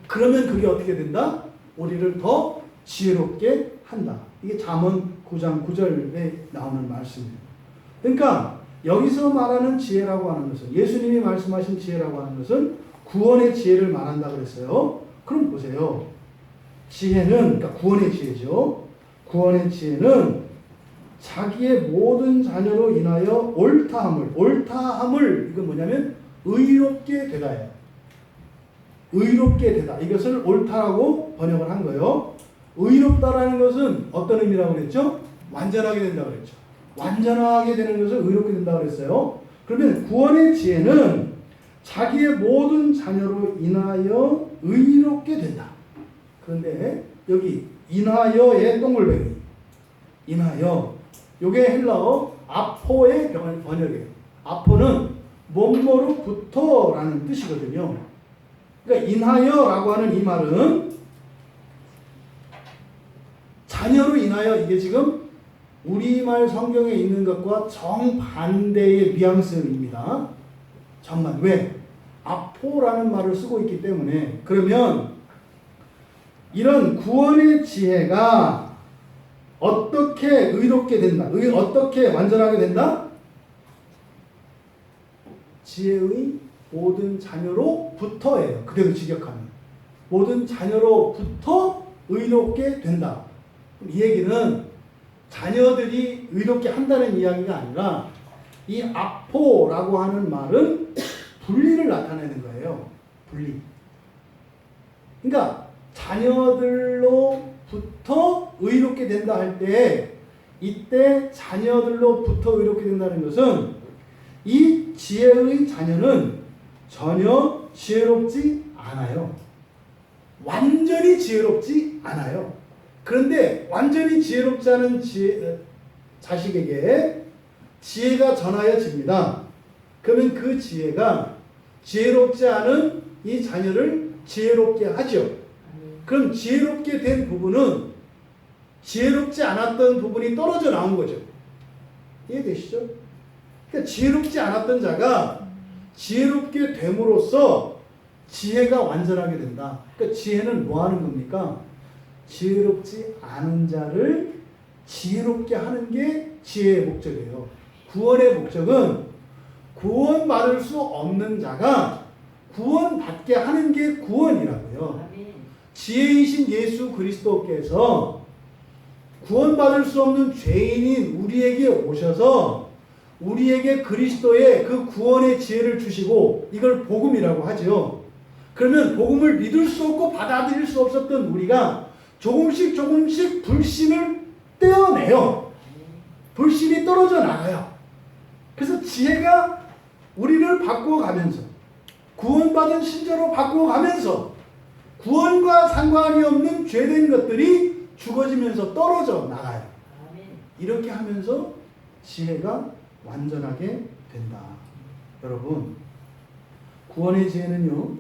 그러면 그게 어떻게 된다? 우리를 더 지혜롭게 한다. 이게 잠언 9장 9절에 나오는 말씀이에요. 그러니까 여기서 말하는 지혜라고 하는 것은, 예수님이 말씀하신 지혜라고 하는 것은 구원의 지혜를 말한다 그랬어요. 그럼 보세요. 지혜는, 그러니까 구원의 지혜죠. 구원의 지혜는 자기의 모든 자녀로 인하여 옳다함을 이건 뭐냐면 의롭게 되다예요. 의롭게 되다. 이것을 옳다라고 번역을 한 거예요. 의롭다라는 것은 어떤 의미라고 그랬죠? 완전하게 된다고 그랬죠. 완전하게 되는 것을 의롭게 된다고 그랬어요. 그러면 구원의 지혜는 자기의 모든 자녀로 인하여 의롭게 된다. 그런데 여기 인하여의 동글뱅이, 인하여, 요게 헬라어 아포의 번역이에요. 아포는 뭐뭐로부터라는 뜻이거든요. 그러니까 인하여라고 하는 이 말은 자녀로 인하여, 이게 지금 우리말 성경에 있는 것과 정반대의 뉘앙스입니다. 정말 왜? 아포라는 말을 쓰고 있기 때문에. 그러면 이런 구원의 지혜가 어떻게 의롭게 된다? 어떻게 완전하게 된다? 지혜의 모든 자녀로부터예요. 그대로 직역하면. 모든 자녀로부터 의롭게 된다. 이 얘기는 자녀들이 의롭게 한다는 이야기가 아니라 이 아포라고 하는 말은 분리를 나타내는 거예요. 분리. 그러니까 자녀들로부터 의롭게 된다 할 때, 이때 자녀들로부터 의롭게 된다는 것은 이 지혜의 자녀는 전혀 지혜롭지 않아요. 완전히 지혜롭지 않아요. 그런데 완전히 지혜롭지 않은 자식에게 지혜가 전하여집니다. 그러면 그 지혜가 지혜롭지 않은 이 자녀를 지혜롭게 하죠. 그럼 지혜롭게 된 부분은 지혜롭지 않았던 부분이 떨어져 나온 거죠. 이해되시죠? 그러니까 지혜롭지 않았던 자가 지혜롭게 됨으로써 지혜가 완전하게 된다. 그러니까 지혜는 뭐 하는 겁니까? 지혜롭지 않은 자를 지혜롭게 하는 게 지혜의 목적이에요. 구원의 목적은 구원받을 수 없는 자가 구원받게 하는 게 구원이라고요. 지혜이신 예수 그리스도께서 구원받을 수 없는 죄인인 우리에게 오셔서 우리에게 그리스도의 그 구원의 지혜를 주시고, 이걸 복음이라고 하죠. 그러면 복음을 믿을 수 없고 받아들일 수 없었던 우리가 조금씩 불신을 떼어내요. 불신이 떨어져 나가요. 그래서 지혜가 우리를 바꾸어가면서, 구원받은 신자로 바꾸어가면서 구원과 상관이 없는 죄된 것들이 죽어지면서 떨어져 나가요. 이렇게 하면서 지혜가 완전하게 된다. 여러분, 구원의 지혜는요,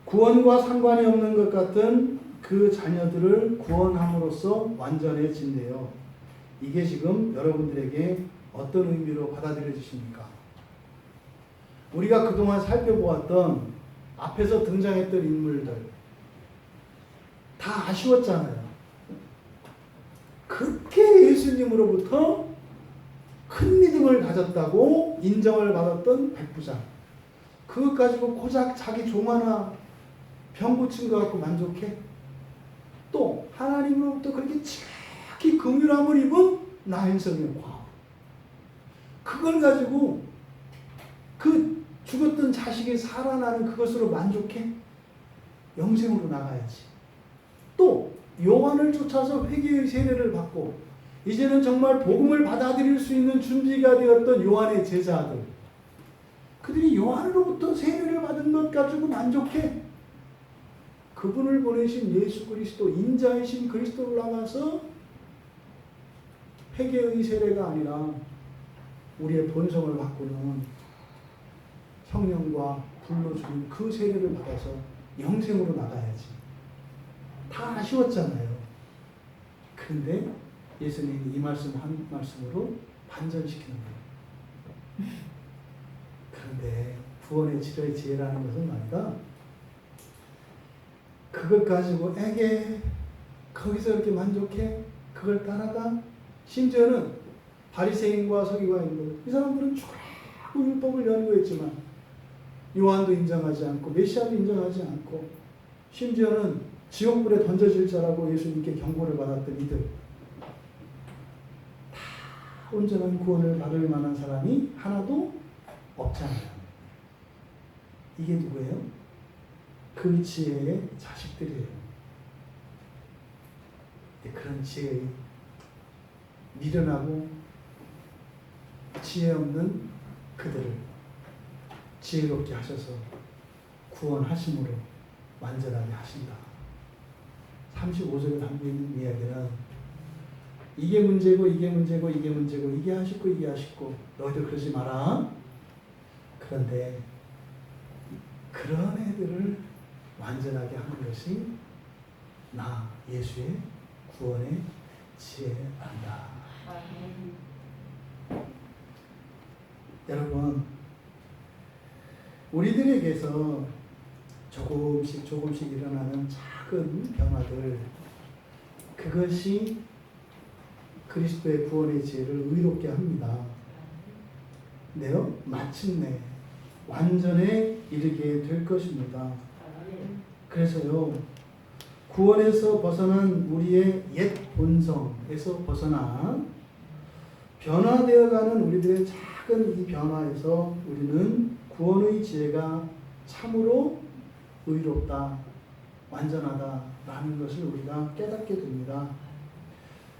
구원과 상관이 없는 것 같은 그 자녀들을 구원함으로써 완전해진대요. 이게 지금 여러분들에게 어떤 의미로 받아들여지십니까? 우리가 그동안 살펴보았던 앞에서 등장했던 인물들 다 아쉬웠잖아요. 그렇게 예수님으로부터 큰 믿음을 가졌다고 인정을 받았던 백부장, 그것 가지고 고작 자기 종 하나 병 고친 것 갖고 만족해? 또 하나님으로부터 그렇게 지극히 긍휼함을 입은 나행성의 과부, 그걸 가지고 그 죽었던 자식이 살아나는 그것으로 만족해? 영생으로 나가야지. 또 요한을 쫓아서 회개의 세례를 받고 이제는 정말 복음을 받아들일 수 있는 준비가 되었던 요한의 제자들, 그들이 요한으로부터 세례를 받은 것 가지고 만족해? 그분을 보내신 예수 그리스도, 인자이신 그리스도를 나가서 회개의 세례가 아니라 우리의 본성을 바꾸는 성령과 불로 주는 그 세례를 받아서 영생으로 나가야지. 다 아쉬웠잖아요. 그런데 예수님이 이 말씀 한 말씀으로 반전시키는 거예요. 그런데 구원의 지혜라는 것은 말이다, 그것 가지고 에게 거기서 이렇게 만족해? 그걸 따라가? 심지어는 바리새인과 서기관인들, 이 사람들은 죽으라고 율법을 연구했지만 요한도 인정하지 않고 메시아도 인정하지 않고 심지어는 지옥불에 던져질 자라고 예수님께 경고를 받았던 이들, 다 온전한 구원을 받을 만한 사람이 하나도 없잖아요. 이게 누구예요? 그 지혜의 자식들이에요. 그런 지혜의 미련하고 지혜 없는 그들을 지혜롭게 하셔서 구원하심으로 완전하게 하신다. 35절에 담겨있는 이야기는 이게 문제고 이게 문제고 이게 문제고 이게 하시고 이게 하시고 너희들 그러지 마라. 그런데 그런 애들을 완전하게 하는 것이 나 예수의 구원의 지혜란다. 여러분, 우리들에게서 조금씩 일어나는 작은 변화들, 그것이 그리스도의 구원의 지혜를 의롭게 합니다. 근데요, 마침내 완전에 이르게 될 것입니다. 그래서요, 구원에서 벗어난 우리의 옛 본성에서 벗어나 변화되어가는 우리들의 작은 이 변화에서 우리는 구원의 지혜가 참으로 의롭다, 완전하다라는 것을 우리가 깨닫게 됩니다.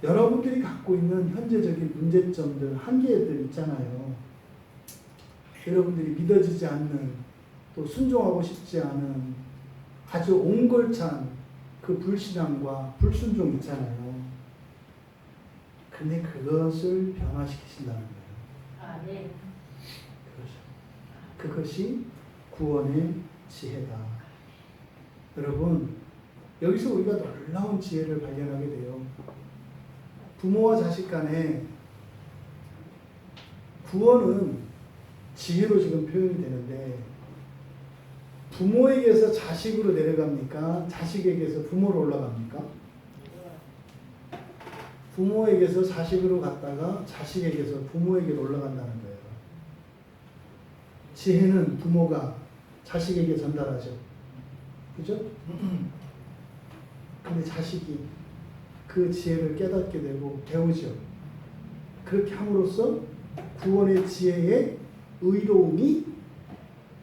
여러분들이 갖고 있는 현재적인 문제점들, 한계들 있잖아요. 여러분들이 믿어지지 않는, 또 순종하고 싶지 않은 아주 옹골찬 그 불신앙과 불순종 있잖아요. 근데 그것을 변화시키신다는 거예요. 네. 그것이 구원의 지혜다. 여러분, 여기서 우리가 놀라운 지혜를 발견하게 돼요. 부모와 자식 간에 구원은 지혜로 지금 표현이 되는데, 부모에게서 자식으로 내려갑니까? 자식에게서 부모로 올라갑니까? 부모에게서 자식으로 갔다가 자식에게서 부모에게로 올라간다는 거예요. 지혜는 부모가 자식에게 전달하죠. 그죠? 근데 자식이 그 지혜를 깨닫게 되고 배우죠. 그렇게 함으로써 구원의 지혜의 의로움이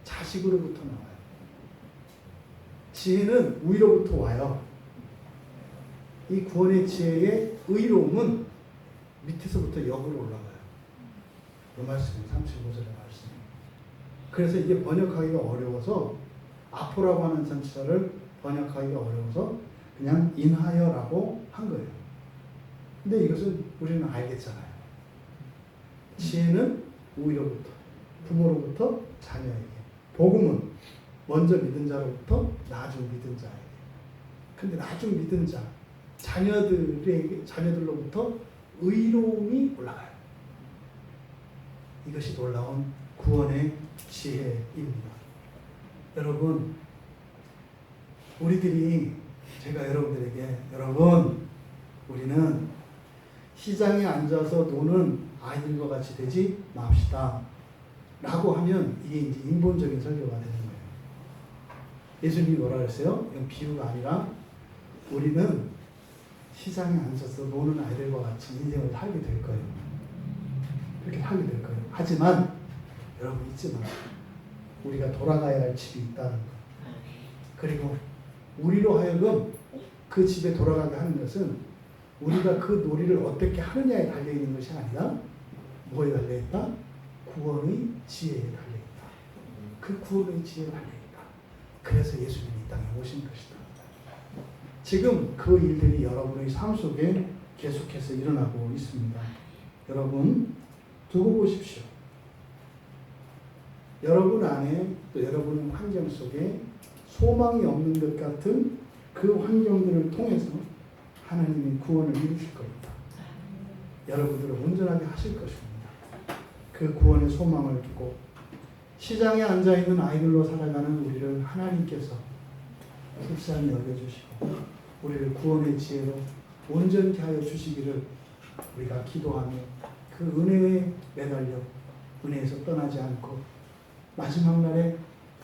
자식으로부터 나와요. 지혜는 위로부터 와요. 이 구원의 지혜의 의로움은 밑에서부터 역으로 올라가요. 이 말씀이 35절의 말씀. 그래서 이게 번역하기가 어려워서 아포라고 하는 전치사를 번역하기가 어려워서 그냥 인하여라고 한 거예요. 근데 이것은 우리는 알겠잖아요. 지혜는 위로부터, 부모로부터 자녀에게, 복음은 먼저 믿은 자로부터 나중 믿은 자에게. 근데 나중 믿은 자, 자녀들로부터 의로움이 올라가요. 이것이 놀라운 구원의 지혜입니다. 여러분, 제가 여러분들에게, 여러분, 우리는 시장에 앉아서 노는 아이들과 같이 되지 맙시다 라고 하면 이게 이제 인본적인 설교가 되는 거예요. 예수님이 뭐라 그랬어요? 이건 비유가 아니라 우리는 시장에 앉아서 노는 아이들과 같이 인생을 살게 될 거예요. 그렇게 살게 될 거예요. 하지만 여러분 잊지 마세요. 우리가 돌아가야 할 집이 있다는 거. 그리고 우리로 하여금 그 집에 돌아가게 하는 것은 우리가 그 놀이를 어떻게 하느냐에 달려있는 것이 아니라 뭐에 달려있다? 구원의 지혜에 달려있다. 그 구원의 지혜에 달려있다. 그래서 예수님이 이 땅에 오신 것이다. 지금 그 일들이 여러분의 삶 속에 계속해서 일어나고 있습니다. 여러분 두고 보십시오. 여러분 안에 또 여러분 환경 속에 소망이 없는 것 같은 그 환경들을 통해서 하나님이 구원을 이루실 겁니다. 여러분들을 온전하게 하실 것입니다. 그 구원의 소망을 두고 시장에 앉아있는 아이들로 살아가는 우리를 하나님께서 불쌍히 여겨주시고 우리를 구원의 지혜로 온전케 하여 주시기를 우리가 기도하며 그 은혜에 매달려 은혜에서 떠나지 않고 마지막 날에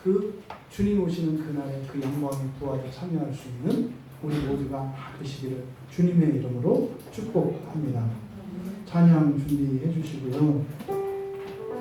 그 주님 오시는 그날에 그 영광의 부활에 참여할 수 있는 우리 모두가 되시기를 주님의 이름으로 축복합니다. 찬양 준비해 주시고요.